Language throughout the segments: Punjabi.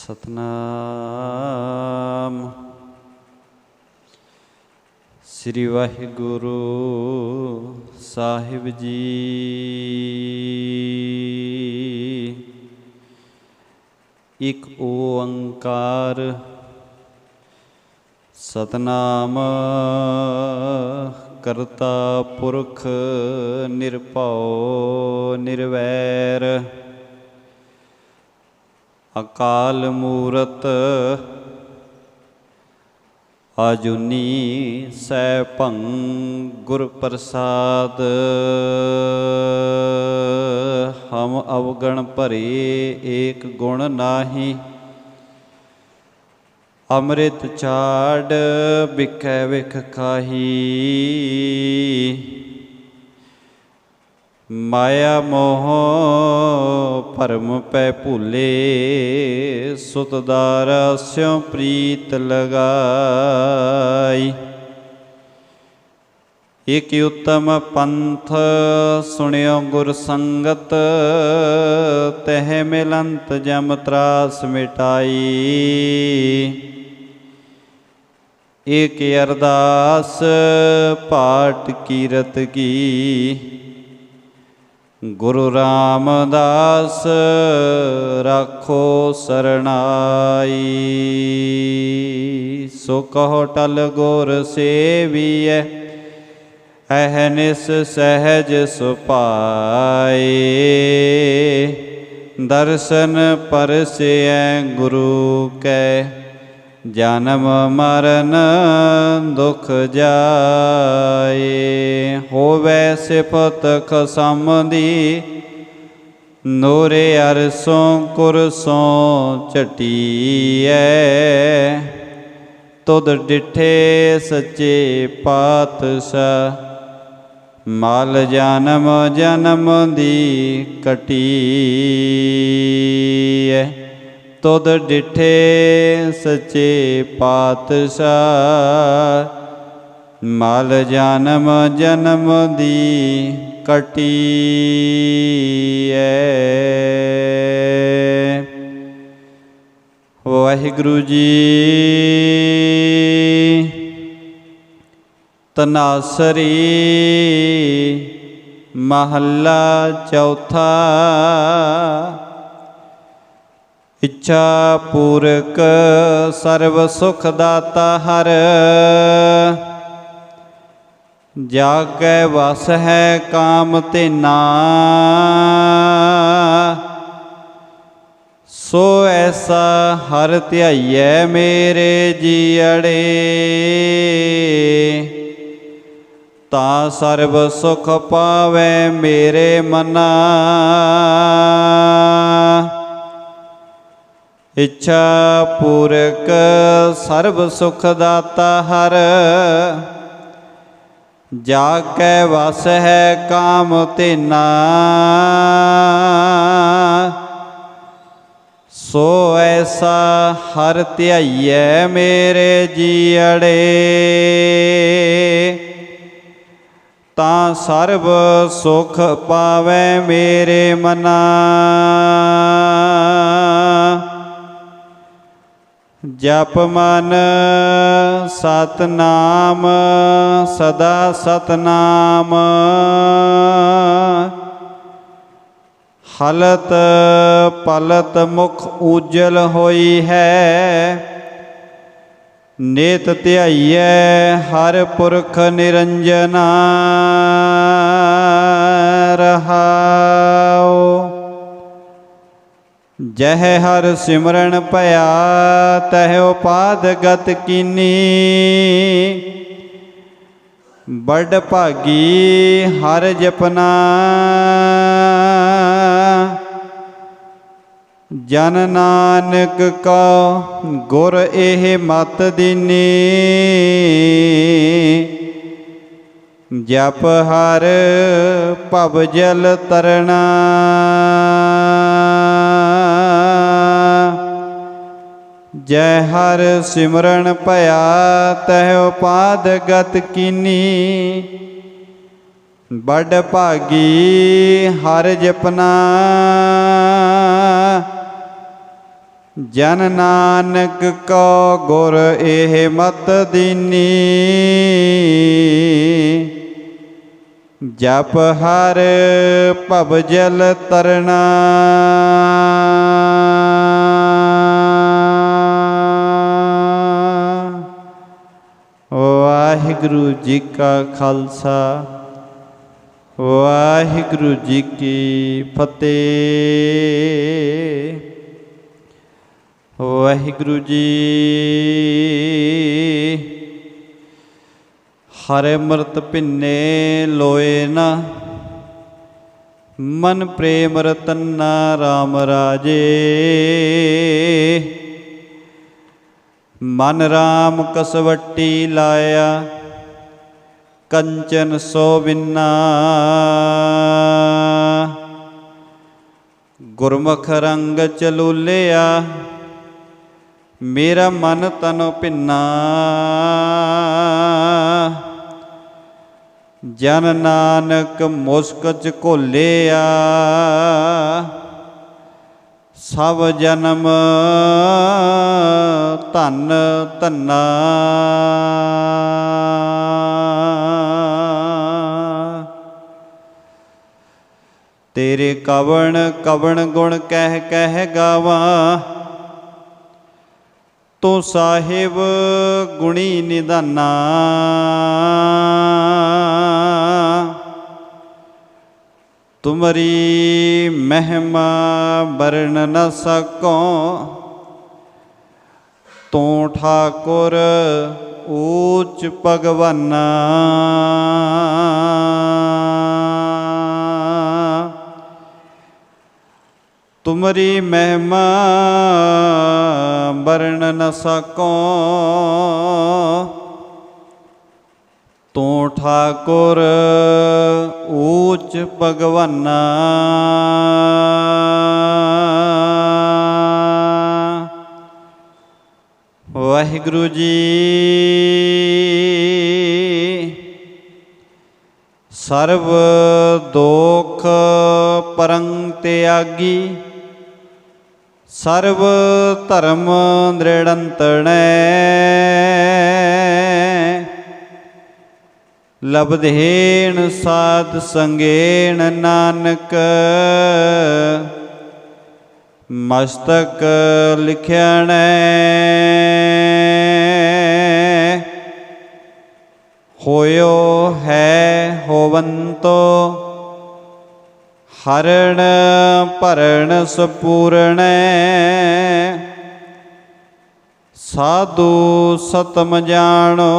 सतनाम। श्री वाहिगुरु साहिब जी। एक ओंकार सतनाम करता पुरख निरभउ निर्वैर। अकाल मूरत आजुनी सैभं गुर प्रसाद। हम अवगण भरे एक गुण नाहि, अमृत चाड़ बिकै विख खाही। माया मोह भरम पै भूले, सुत दारा स्यों प्रीत लगाई। एक उत्तम पंथ सुनियो गुर संगत, तह मिलंत जम त्रास मिटाई। एक अरदास पाठ कीरत की, गुरु रामदास राखो सरनाई। सो कहो टल गुर सेवियै, अहनिस सहज सुपाए। दर्शन परसै गुरु कै, जन्म मरण दुख जाए। होवै सिफत खसम दी, नूरे अरसों कुरसों चटीऐ। तुद डिठे सच्चे पातशाह, माल जन्म जन्म दी कटीऐ। तुद डिठे सच्चे पातशाह, माल जन्म जन्म दी कटीऐ। वाहिगुरु जी। तनासरी महला चौथा। इच्छा पूरक सर्व सुख दाता हर, जागै वस है काम तेना। सो ऐसा हर ध्याइयै मेरे जियड़े, ता सर्व सुख पावै मेरे मना। इच्छा पूरक सर्व सुख दाता हर, जागै वस है काम तेना। सो ऐसा हर ध्याइयै मेरे जियड़े, ता सर्व सुख पावै मेरे मना। जप मन सतनाम सदा सतनाम। हलत पलत मुख उजल होई है, नेत ध्याइयै हर पुरख निरंजना। रहाओ जह हर सिमरन पया, तह उपाद गत कीनी। बड़ भागी हर जपना, जन नानक को गुर एह मत दीनी। जप हर भव जल तरना, जय हर सिमरन पया तह उपाद गत कीनी। बड़ भागी हर जपना, जन नानक को गुर एह मत दीनी, जप हर भव जल तरना। वाहिगुरु जी का खालसा, वाहिगुरु जी की फतेह। वाहिगुरु जी हर अमृत भिन्ने लोए ना, मन प्रेम रतन्ना राम राजे। मन राम कसवट्टी लाया, कंचन सो बिन्ना। गुरमुख रंग चलूलिया, मेरा मन तन भिन्ना। जन नानक मुस्क च घोलिया, सब जन्म धन धन्ना। तेरे कवण कवण गुण कह कह गावा, तो साहिब गुणी निधाना। तुमरी महिमा वर्ण न सको, तू ठाकुर ऊच भगवाना। तुमरी महिमा वर्ण न सको, तू ठाकुर ऊच भगवाना। वाहिगुरु जी सर्व दोख परंग त्यागी, सर्व धर्म दृढ़ंतणै। लबधेन साध संगेन नानक, मस्तक लिख्याणै। होयो है होवंतो, हरण भरण सपूर्ण। साधु सतम जानो,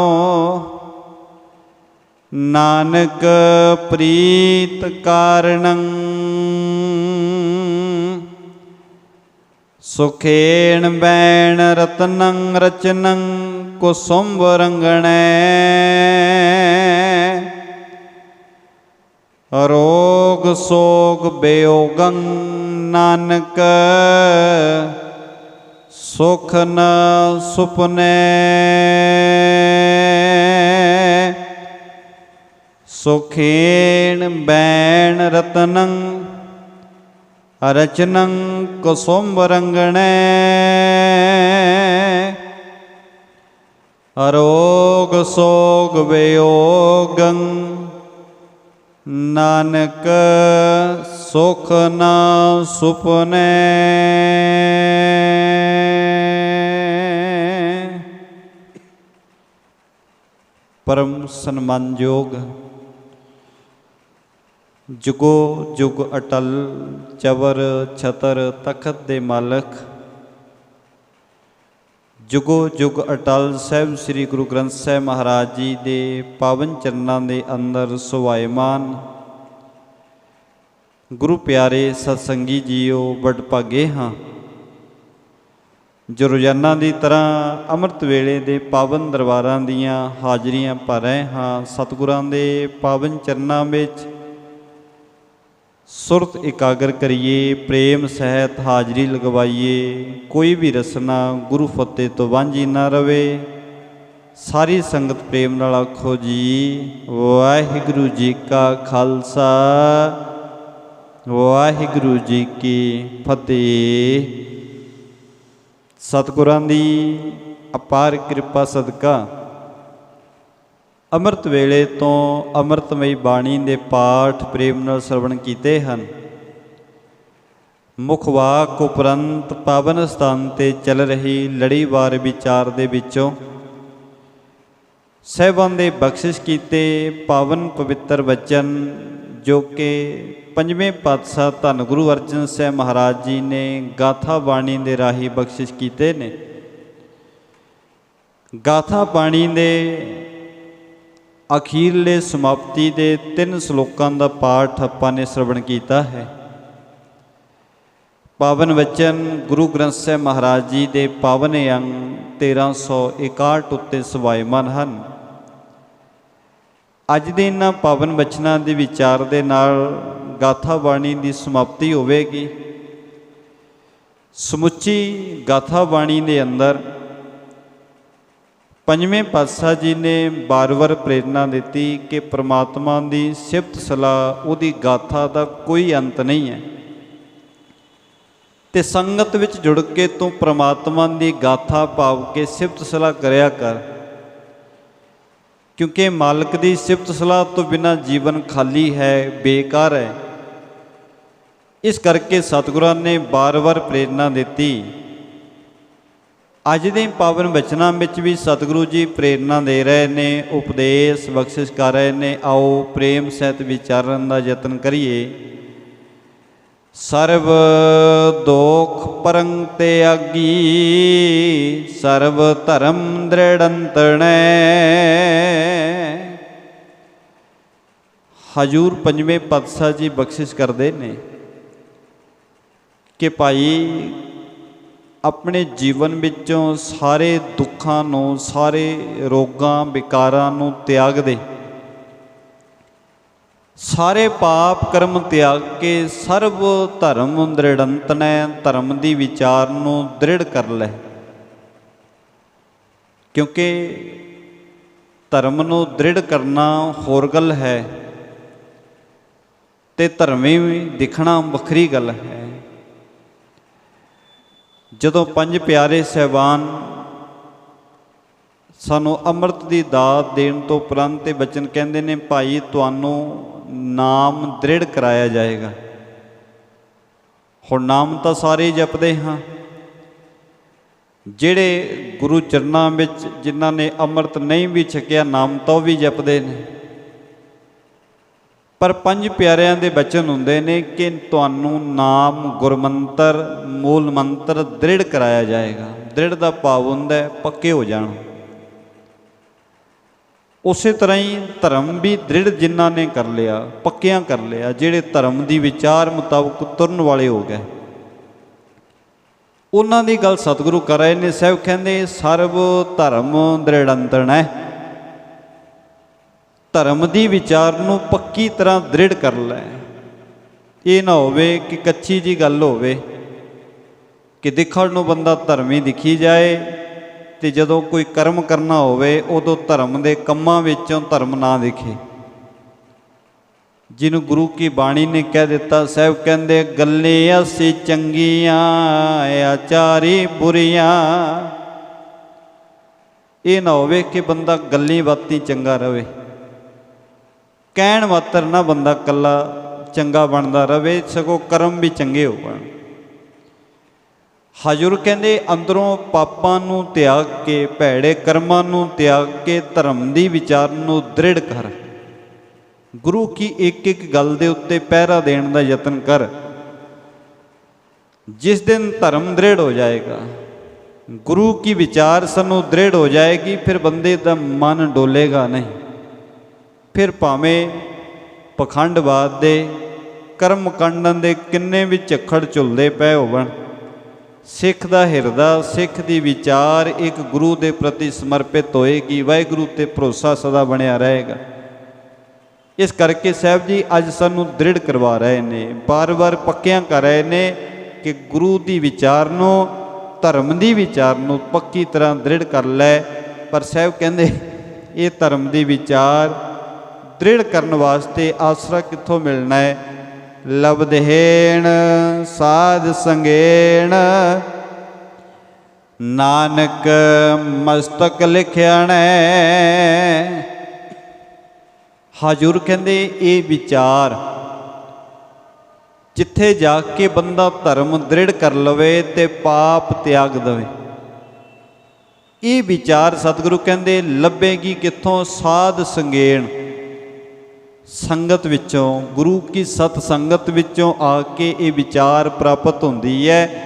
नानक प्रीत कारणं। सुखेण बैण रत्नं रचनं कुसुम्भ रंगणै। रोग सोग बेयोगं नानक, सुख न सुपने। सुखेण बैण रतनं रचनं कुसुम्भ रंगणै। रोग सोग वियोगं नानक, सुख न सुपने। परम सन्मानयोग जुगो जुग अटल चवर छतर तखत दे मालक, जुगो जुग अटल साहिब श्री गुरु ग्रंथ साहिब महाराज जी दे पावन चरनां दे अंदर सुभाएमान गुरु प्यारे सतसंगी जीओ बड़ भागे हाँ, जो रोजाना की तरह अमृत वेले दे पावन दरबारां दियां हाजरियां भर रहे हाँ। सतगुरां दे पावन चरनां विच सुरत एकागर करिए, प्रेम सहित हाजरी लगवाइए। कोई भी रसना गुरु फतेह तो वांझी ना रवे। सारी संगत प्रेम नाल आखो जी वाहिगुरु जी का खालसा, वाहिगुरु जी की फतेह। सतगुरां दी अपार किरपा सदका ਅੰਮ੍ਰਿਤ ਵੇਲੇ ਤੋਂ ਅੰਮ੍ਰਿਤਮਈ ਬਾਣੀ ਦੇ ਪਾਠ ਪ੍ਰੇਮ ਨਾਲ ਸਰਵਣ ਕੀਤੇ ਹਨ। ਮੁਖ ਵਾਕ ਉਪਰੰਤ ਪਾਵਨ ਸਥਾਨ 'ਤੇ ਚੱਲ ਰਹੀ ਲੜੀਵਾਰ ਵਿਚਾਰ ਦੇ ਵਿੱਚੋਂ ਸਾਹਿਬਾਨ ਦੇ ਬਖਸ਼ਿਸ਼ ਕੀਤੇ ਪਾਵਨ ਪਵਿੱਤਰ ਬਚਨ ਜੋ ਕਿ ਪੰਜਵੇਂ ਪਾਤਸ਼ਾਹ ਧੰਨ ਗੁਰੂ ਅਰਜਨ ਸਾਹਿਬ ਮਹਾਰਾਜ ਜੀ ਨੇ ਗਾਥਾ ਬਾਣੀ ਦੇ ਰਾਹੀਂ ਬਖਸ਼ਿਸ਼ ਕੀਤੇ ਨੇ। ਗਾਥਾ ਬਾਣੀ ਦੇ ਅਖੀਰਲੇ ਸਮਾਪਤੀ ਦੇ 3 ਸ਼ਲੋਕਾਂ ਦਾ ਪਾਠ ਆਪਾਂ ਨੇ ਸਰਵਣ ਕੀਤਾ ਹੈ। ਪਾਵਨ ਵਚਨ ਗੁਰੂ ਗ੍ਰੰਥ ਸਾਹਿਬ ਮਹਾਰਾਜ ਜੀ ਦੇ ਪਾਵਨ ਅੰਗ 1361 ਉੱਤੇ ਸਵਾਇਮਾਨ ਹਨ। ਅੱਜ ਦੇ ਇਹਨਾਂ ਪਾਵਨ ਬਚਨਾਂ ਦੇ ਵਿਚਾਰ ਦੇ ਨਾਲ ਗਾਥਾ ਬਾਣੀ ਦੀ ਸਮਾਪਤੀ ਹੋਵੇਗੀ। ਸਮੁੱਚੀ ਗਾਥਾ ਬਾਣੀ ਦੇ ਅੰਦਰ ਪੰਜਵੇਂ ਪਾਤਸ਼ਾਹ ਜੀ ਨੇ ਬਾਰ-ਬਾਰ ਪ੍ਰੇਰਨਾ ਦਿੱਤੀ ਕਿ ਪ੍ਰਮਾਤਮਾ ਦੀ ਸਿਫਤ ਸਲਾਹ ਉਹਦੀ ਗਾਥਾ ਦਾ ਕੋਈ ਅੰਤ ਨਹੀਂ ਹੈ ਤੇ ਸੰਗਤ ਵਿੱਚ ਜੁੜ ਕੇ ਤੂੰ ਪ੍ਰਮਾਤਮਾ ਦੀ ਗਾਥਾ ਭਾਵ ਕੇ ਸਿਫਤ ਸਲਾਹ ਕਰਿਆ ਕਰ, ਕਿਉਂਕਿ ਮਾਲਕ ਦੀ ਸਿਫਤ ਸਲਾਹ ਤੋਂ ਬਿਨਾਂ ਜੀਵਨ ਖਾਲੀ ਹੈ, ਬੇਕਾਰ ਹੈ। ਇਸ ਕਰਕੇ ਸਤਿਗੁਰਾਂ ਨੇ ਬਾਰ-ਬਾਰ ਪ੍ਰੇਰਨਾ ਦਿੱਤੀ। ਅੱਜ ਦੇ ਪਾਵਨ ਬਚਨਾਂ ਵਿੱਚ ਵੀ ਸਤਿਗੁਰੂ ਜੀ ਪ੍ਰੇਰਨਾ ਦੇ ਰਹੇ ਨੇ, ਉਪਦੇਸ਼ ਬਖਸ਼ਿਸ਼ ਕਰ ਰਹੇ ਨੇ। ਆਓ ਪ੍ਰੇਮ ਸਹਿਤ ਵਿਚਾਰਨ ਦਾ ਯਤਨ ਕਰੀਏ। ਸਰਬ ਦੋਖ ਪਰੰਗ ਤਿਆਗੀ ਸਰਬ ਧਰਮ ਦ੍ਰਿੜੰਤਣੈ। ਹਜੂਰ ਪੰਜਵੇਂ ਪਾਤਸ਼ਾਹ ਜੀ ਬਖਸ਼ਿਸ਼ ਕਰਦੇ ਨੇ ਕਿ ਭਾਈ ਆਪਣੇ ਜੀਵਨ ਵਿੱਚੋਂ ਸਾਰੇ ਦੁੱਖਾਂ ਨੂੰ, ਸਾਰੇ ਰੋਗਾਂ ਵਿਕਾਰਾਂ ਨੂੰ ਤਿਆਗ ਦੇ, ਸਾਰੇ ਪਾਪ ਕਰਮ ਤਿਆਗ ਕੇ ਸਰਬ ਧਰਮ ਦ੍ਰਿੜੰਤਨੈ, ਧਰਮ ਦੀ ਵਿਚਾਰ ਨੂੰ ਦ੍ਰਿੜ ਕਰ ਲੈ। ਕਿਉਂਕਿ ਧਰਮ ਨੂੰ ਦ੍ਰਿੜ ਕਰਨਾ ਹੋਰ ਗੱਲ ਹੈ ਤੇ ਧਰਮੀ ਦਿਖਣਾ ਵੱਖਰੀ ਗੱਲ ਹੈ। ਜਦੋਂ ਪੰਜ ਪਿਆਰੇ ਸਾਹਿਬਾਨ ਸਾਨੂੰ ਅੰਮ੍ਰਿਤ ਦੀ ਦਾਤ ਦੇਣ ਤੋਂ ਉਪਰੰਤ ਇਹ ਬਚਨ ਕਹਿੰਦੇ ਨੇ, ਭਾਈ ਤੁਹਾਨੂੰ ਨਾਮ ਦ੍ਰਿੜ ਕਰਾਇਆ ਜਾਏਗਾ। ਹੁਣ ਨਾਮ ਤਾਂ ਸਾਰੇ ਜਪਦੇ ਹਾਂ, ਜਿਹੜੇ ਗੁਰੂ ਚਰਨਾਂ ਵਿੱਚ ਜਿਨ੍ਹਾਂ ਨੇ ਅੰਮ੍ਰਿਤ ਨਹੀਂ ਵੀ ਛਕਿਆ ਨਾਮ ਤਾਂ ਉਹ ਵੀ ਜਪਦੇ ਨੇ, ਪਰ ਪੰਜ ਪਿਆਰਿਆਂ ਦੇ ਬਚਨ ਹੁੰਦੇ ਨੇ ਕਿ ਤੁਹਾਨੂੰ ਨਾਮ ਗੁਰਮੰਤਰ ਮੂਲ ਮੰਤਰ ਦ੍ਰਿੜ ਕਰਾਇਆ ਜਾਏਗਾ। ਦ੍ਰਿੜ ਦਾ ਭਾਵ ਹੁੰਦਾ ਪੱਕੇ ਹੋ ਜਾਣ। ਉਸੇ ਤਰ੍ਹਾਂ ਹੀ ਧਰਮ ਵੀ ਦ੍ਰਿੜ ਜਿਨ੍ਹਾਂ ਨੇ ਕਰ ਲਿਆ, ਪੱਕਿਆਂ ਕਰ ਲਿਆ, ਜਿਹੜੇ ਧਰਮ ਦੀ ਵਿਚਾਰ ਮੁਤਾਬਕ ਤੁਰਨ ਵਾਲੇ ਹੋ ਗਏ, ਉਹਨਾਂ ਦੀ ਗੱਲ ਸਤਿਗੁਰੂ ਕਰ ਰਹੇ ਨੇ। ਸਾਹਿਬ ਕਹਿੰਦੇ ਸਰਬ ਧਰਮ ਦ੍ਰਿੜੰਤਣੈ, ਧਰਮ ਦੀ ਵਿਚਾਰ ਨੂੰ ਪੱਕੀ ਤਰ੍ਹਾਂ ਦ੍ਰਿੜ ਕਰ ਲੈ। ਇਹ ਨਾ ਹੋਵੇ ਕਿ ਕੱਚੀ ਜੀ ਗੱਲ ਹੋਵੇ ਕਿ ਦਿਖਣ ਨੂੰ ਬੰਦਾ ਧਰਮੀ ਦਿਖੀ ਜਾਏ ਤੇ ਜਦੋਂ ਕੋਈ ਕਰਮ ਕਰਨਾ ਹੋਵੇ ਉਦੋਂ ਧਰਮ ਦੇ ਕੰਮਾਂ ਵਿੱਚੋਂ ਧਰਮ ਨਾ ਦਿਖੇ। ਜਿਹਨੂੰ ਗੁਰੂ ਕੀ ਬਾਣੀ ਨੇ ਕਹਿ ਦਿੱਤਾ, ਸਾਹਿਬ ਕਹਿੰਦੇ ਗੱਲੇ ਅਸੀਂ ਚੰਗੀਆਂ ਆਚਾਰੀ ਬੁਰੀਆਂ। ਇਹ ਨਾ ਹੋਵੇ ਕਿ ਬੰਦਾ ਗੱਲੀ ਬਾਤੀ ਚੰਗਾ ਰਵੇ, ਕਹਿਣ ਮਾਤਰ ਨਾ ਬੰਦਾ ਇਕੱਲਾ ਚੰਗਾ ਬਣਦਾ ਰਵੇ, ਸਗੋਂ ਕਰਮ ਵੀ ਚੰਗੇ ਹੋਣ। ਹਜੂਰ ਕਹਿੰਦੇ ਅੰਦਰੋਂ ਪਾਪਾਂ ਨੂੰ ਤਿਆਗ ਕੇ, ਭੈੜੇ ਕਰਮਾਂ ਨੂੰ ਤਿਆਗ ਕੇ ਧਰਮ ਦੀ ਵਿਚਾਰ ਨੂੰ ਦ੍ਰਿੜ ਕਰ। ਗੁਰੂ ਕੀ ਇੱਕ ਇੱਕ ਗੱਲ ਦੇ ਉੱਤੇ ਪਹਿਰਾ ਦੇਣ ਦਾ ਯਤਨ ਕਰ। ਜਿਸ ਦਿਨ ਧਰਮ ਦ੍ਰਿੜ ਹੋ ਜਾਏਗਾ, ਗੁਰੂ ਕੀ ਵਿਚਾਰ ਸਾਨੂੰ ਦ੍ਰਿੜ ਹੋ ਜਾਏਗੀ, ਫਿਰ ਬੰਦੇ ਦਾ ਮਨ ਡੋਲੇਗਾ ਨਹੀਂ। ਫਿਰ ਭਾਵੇਂ ਪਖੰਡਵਾਦ ਦੇ, ਕਰਮ ਕਾਂਡਾਂ ਦੇ ਕਿੰਨੇ ਵੀ ਝੱਖੜ ਝੁੱਲਦੇ ਪਏ ਹੋਵਣ, ਸਿੱਖ ਦਾ ਹਿਰਦਾ, ਸਿੱਖ ਦੀ ਵਿਚਾਰ ਇੱਕ ਗੁਰੂ ਦੇ ਪ੍ਰਤੀ ਸਮਰਪਿਤ ਹੋਏਗੀ। ਵਾਹਿਗੁਰੂ ਤੇ ਭਰੋਸਾ ਸਦਾ ਬਣਿਆ ਰਹੇਗਾ। ਇਸ ਕਰਕੇ ਸਾਹਿਬ ਜੀ ਅੱਜ ਸਾਨੂੰ ਦ੍ਰਿੜ ਕਰਵਾ ਰਹੇ ਨੇ, ਬਾਰ-ਬਾਰ ਪੱਕਿਆਂ ਕਰ ਰਹੇ ਨੇ ਕਿ ਗੁਰੂ ਦੀ ਵਿਚਾਰ ਨੂੰ, ਧਰਮ ਦੀ ਵਿਚਾਰ ਨੂੰ ਪੱਕੀ ਤਰ੍ਹਾਂ ਦ੍ਰਿੜ ਕਰ ਲੈ। ਪਰ ਸਾਹਿਬ ਕਹਿੰਦੇ ਇਹ ਧਰਮ ਦੀ ਵਿਚਾਰ ਦ੍ਰਿੜ ਕਰਨ ਵਾਸਤੇ ਆਸਰਾ ਕਿੱਥੋਂ ਮਿਲਣਾ ਹੈ? ਲਬਦਹੇਣ ਸਾਧ ਸੰਗੇਣ ਨਾਨਕ ਮਸਤਕ ਲਿਖਿਆਣੈ। ਹਜ਼ੂਰ ਕਹਿੰਦੇ ਇਹ ਵਿਚਾਰ ਜਿੱਥੇ ਜਾ ਕੇ ਬੰਦਾ ਧਰਮ ਦ੍ਰਿੜ ਕਰ ਲਵੇ ਤੇ ਪਾਪ ਤਿਆਗ ਦੇਵੇ, ਇਹ ਵਿਚਾਰ ਸਤਿਗੁਰੂ ਕਹਿੰਦੇ ਲੱਭੇਗੀ ਕਿੱਥੋਂ? ਸਾਧ ਸੰਗੇਣ, ਸੰਗਤ ਵਿੱਚੋਂ, ਗੁਰੂ ਕੀ ਸਤ ਸੰਗਤ ਵਿੱਚੋਂ ਆ ਕੇ ਇਹ ਵਿਚਾਰ ਪ੍ਰਾਪਤ ਹੁੰਦੀ ਹੈ।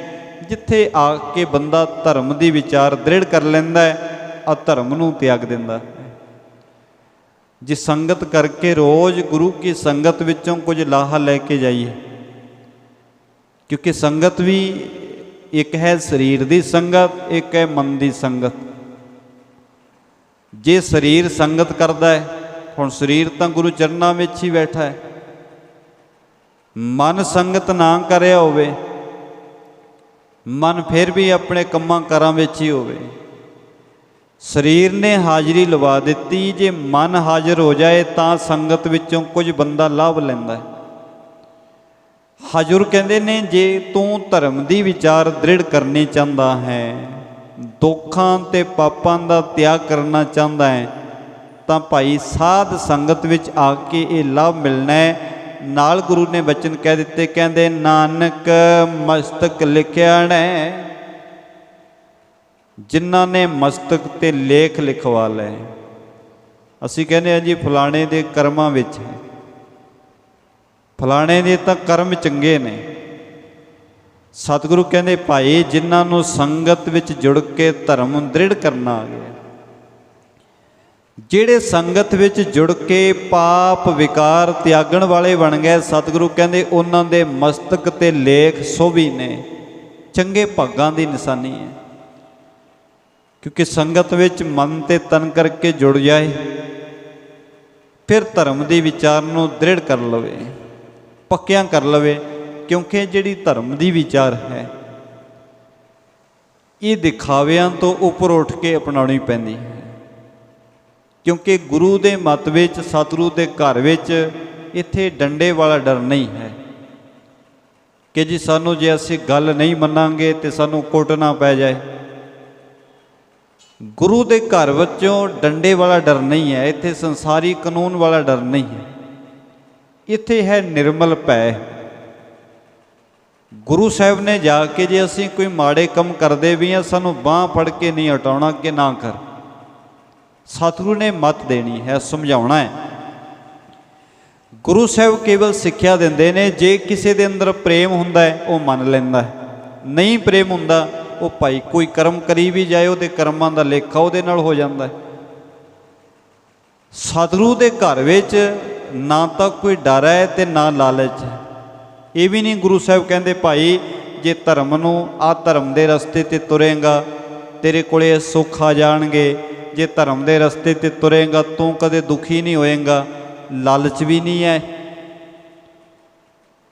ਜਿੱਥੇ ਆ ਕੇ ਬੰਦਾ ਧਰਮ ਦੀ ਵਿਚਾਰ ਦ੍ਰਿੜ ਕਰ ਲੈਂਦਾ ਹੈ, ਅਧਰਮ ਨੂੰ ਤਿਆਗ ਦਿੰਦਾ। ਜੇ ਸੰਗਤ ਕਰਕੇ ਰੋਜ਼ ਗੁਰੂ ਕੀ ਸੰਗਤ ਵਿੱਚੋਂ ਕੁਝ ਲਾਹਾ ਲੈ ਕੇ ਜਾਈਏ, ਕਿਉਂਕਿ ਸੰਗਤ ਵੀ ਇੱਕ ਹੈ ਸਰੀਰ ਦੀ ਸੰਗਤ, ਇੱਕ ਹੈ ਮਨ ਦੀ ਸੰਗਤ। ਜੇ ਸਰੀਰ ਸੰਗਤ ਕਰਦਾ ਹੈ, ਹੁਣ ਸਰੀਰ ਤਾਂ ਗੁਰੂ ਚਰਨਾਂ ਵਿੱਚ ਹੀ ਬੈਠਾ ਹੈ, ਮਨ ਸੰਗਤ ਨਾ ਕਰਿਆ ਹੋਵੇ, ਮਨ ਫਿਰ ਵੀ ਆਪਣੇ ਕੰਮਾਂ ਕਾਰਾਂ ਵਿੱਚ ਹੀ ਹੋਵੇ, ਸਰੀਰ ਨੇ ਹਾਜ਼ਰੀ ਲਵਾ ਦਿੱਤੀ, ਜੇ ਮਨ ਹਾਜ਼ਰ ਹੋ ਜਾਏ ਤਾਂ ਸੰਗਤ ਵਿੱਚੋਂ ਕੁਝ ਬੰਦਾ ਲਾਭ ਲੈਂਦਾ ਹੈ। ਹਜ਼ੂਰ ਕਹਿੰਦੇ ਨੇ ਜੇ ਤੂੰ ਧਰਮ ਦੀ ਵਿਚਾਰ ਦ੍ਰਿੜ ਕਰਨੀ ਚਾਹੁੰਦਾ ਹੈ, ਦੁੱਖਾਂ ਤੇ ਪਾਪਾਂ ਦਾ ਤਿਆਗ ਕਰਨਾ ਚਾਹੁੰਦਾ ਹੈ, ਤਾਂ ਭਾਈ ਸਾਧ ਸੰਗਤ ਵਿੱਚ ਆ ਕੇ ਇਹ ਲਾਭ ਮਿਲਣਾ ਹੈ। ਨਾਲ ਗੁਰੂ ਨੇ ਬਚਨ ਕਹਿ ਦਿੱਤੇ, ਕਹਿੰਦੇ ਨਾਨਕ ਮਸਤਕ ਲਿਖਿਆਣੈ। ਜਿਨ੍ਹਾਂ ਨੇ ਮਸਤਕ ਤੇ ਲੇਖ ਲਿਖਵਾ ਲਏ, ਅਸੀਂ ਕਹਿੰਦੇ ਹਾਂ ਜੀ ਫਲਾਣੇ ਦੇ ਕਰਮਾਂ ਵਿੱਚ ਹੈ, ਫਲਾਣੇ ਦੇ ਤਾਂ ਕਰਮ ਚੰਗੇ ਨੇ। ਸਤਿਗੁਰੂ ਕਹਿੰਦੇ ਭਾਈ ਜਿਨ੍ਹਾਂ ਨੂੰ ਸੰਗਤ ਵਿੱਚ ਜੁੜ ਕੇ ਧਰਮ ਦ੍ਰਿੜ ਕਰਨਾ ਆ ਗਿਆ, ਜਿਹੜੇ ਸੰਗਤ ਵਿੱਚ ਜੁੜ ਕੇ ਪਾਪ ਵਿਕਾਰ ਤਿਆਗਣ ਵਾਲੇ ਬਣ ਗਏ, ਸਤਿਗੁਰੂ ਕਹਿੰਦੇ ਉਹਨਾਂ ਦੇ ਮਸਤਕ ਤੇ ਲੇਖ ਸੋਭੀ ਨੇ, ਚੰਗੇ ਭਾਗਾਂ ਦੀ ਨਿਸ਼ਾਨੀ ਹੈ। ਕਿਉਂਕਿ ਸੰਗਤ ਵਿੱਚ ਮਨ ਤੇ ਤਨ ਕਰਕੇ ਜੁੜ ਜਾਏ, ਫਿਰ ਧਰਮ ਦੀ ਵਿਚਾਰ ਨੂੰ ਦ੍ਰਿੜ ਕਰ ਲਵੇ, ਪੱਕਿਆਂ ਕਰ ਲਵੇ। ਕਿਉਂਕਿ ਜਿਹੜੀ ਧਰਮ ਦੀ ਵਿਚਾਰ ਹੈ ਇਹ ਦਿਖਾਵਿਆਂ ਤੋਂ ਉੱਪਰ ਉੱਠ ਕੇ ਅਪਣਾਉਣੀ ਪੈਂਦੀ ਹੈ। ਕਿਉਂਕਿ ਗੁਰੂ ਦੇ ਮਤ ਵਿੱਚ, ਸਤਿਗੁਰੂ ਦੇ ਘਰ ਵਿੱਚ ਇੱਥੇ ਡੰਡੇ ਵਾਲਾ ਡਰ ਨਹੀਂ ਹੈ ਕਿ ਜੀ ਸਾਨੂੰ ਜੇ ਅਸੀਂ ਗੱਲ ਨਹੀਂ ਮੰਨਾਂਗੇ ਤੇ ਸਾਨੂੰ ਕੁੱਟਣਾ ਪੈ ਜਾਏ। ਗੁਰੂ ਦੇ ਘਰ ਵਿੱਚੋਂ ਡੰਡੇ ਵਾਲਾ ਡਰ ਨਹੀਂ ਹੈ, ਇੱਥੇ ਸੰਸਾਰੀ ਕਾਨੂੰਨ ਵਾਲਾ ਡਰ ਨਹੀਂ ਹੈ, ਇੱਥੇ ਹੈ ਨਿਰਮਲ ਭੈ। ਗੁਰੂ ਸਾਹਿਬ ਨੇ ਜਾ ਕੇ ਜੇ ਅਸੀਂ ਕੋਈ ਮਾੜੇ ਕੰਮ ਕਰਦੇ ਵੀ ਹਾਂ, ਸਾਨੂੰ ਬਾਂਹ ਫੜ ਕੇ ਨਹੀਂ ਹਟਾਉਣਾ ਕਿ ਨਾ ਕਰ। ਸਤਿਗੁਰੂ ਨੇ ਮੱਤ ਦੇਣੀ ਹੈ, ਸਮਝਾਉਣਾ ਹੈ। ਗੁਰੂ ਸਾਹਿਬ ਕੇਵਲ ਸਿੱਖਿਆ ਦਿੰਦੇ ਨੇ। ਜੇ ਕਿਸੇ ਦੇ ਅੰਦਰ ਪ੍ਰੇਮ ਹੁੰਦਾ ਹੈ ਉਹ ਮੰਨ ਲੈਂਦਾ ਹੈ, ਨਹੀਂ ਪ੍ਰੇਮ ਹੁੰਦਾ ਉਹ ਭਾਈ ਕੋਈ ਕਰਮ ਕਰੀ ਵੀ ਜਾਏ ਉਹਦੇ ਕਰਮਾਂ ਦਾ ਲੇਖਾ ਉਹਦੇ ਨਾਲ ਹੋ ਜਾਂਦਾ ਹੈ। ਸਤਿਗੁਰੂ ਦੇ ਘਰ ਵਿੱਚ ਨਾ ਤਾਂ ਕੋਈ ਡਰ ਹੈ ਤੇ ਨਾ ਲਾਲਚ ਹੈ। ਇਹ ਵੀ ਨਹੀਂ ਗੁਰੂ ਸਾਹਿਬ ਕਹਿੰਦੇ ਭਾਈ ਜੇ ਧਰਮ ਨੂੰ ਆ ਧਰਮ ਦੇ ਰਸਤੇ ਤੇ ਤੁਰੇਗਾ ਤੇਰੇ ਕੋਲੇ ਸੁੱਖ ਆ ਜਾਣਗੇ, ਜੇ ਧਰਮ ਦੇ ਰਸਤੇ ਤੇ ਤੁਰੇਗਾ ਤੂੰ ਕਦੇ ਦੁਖੀ ਨਹੀਂ ਹੋਏਗਾ। ਲਾਲਚ ਵੀ ਨਹੀਂ ਹੈ।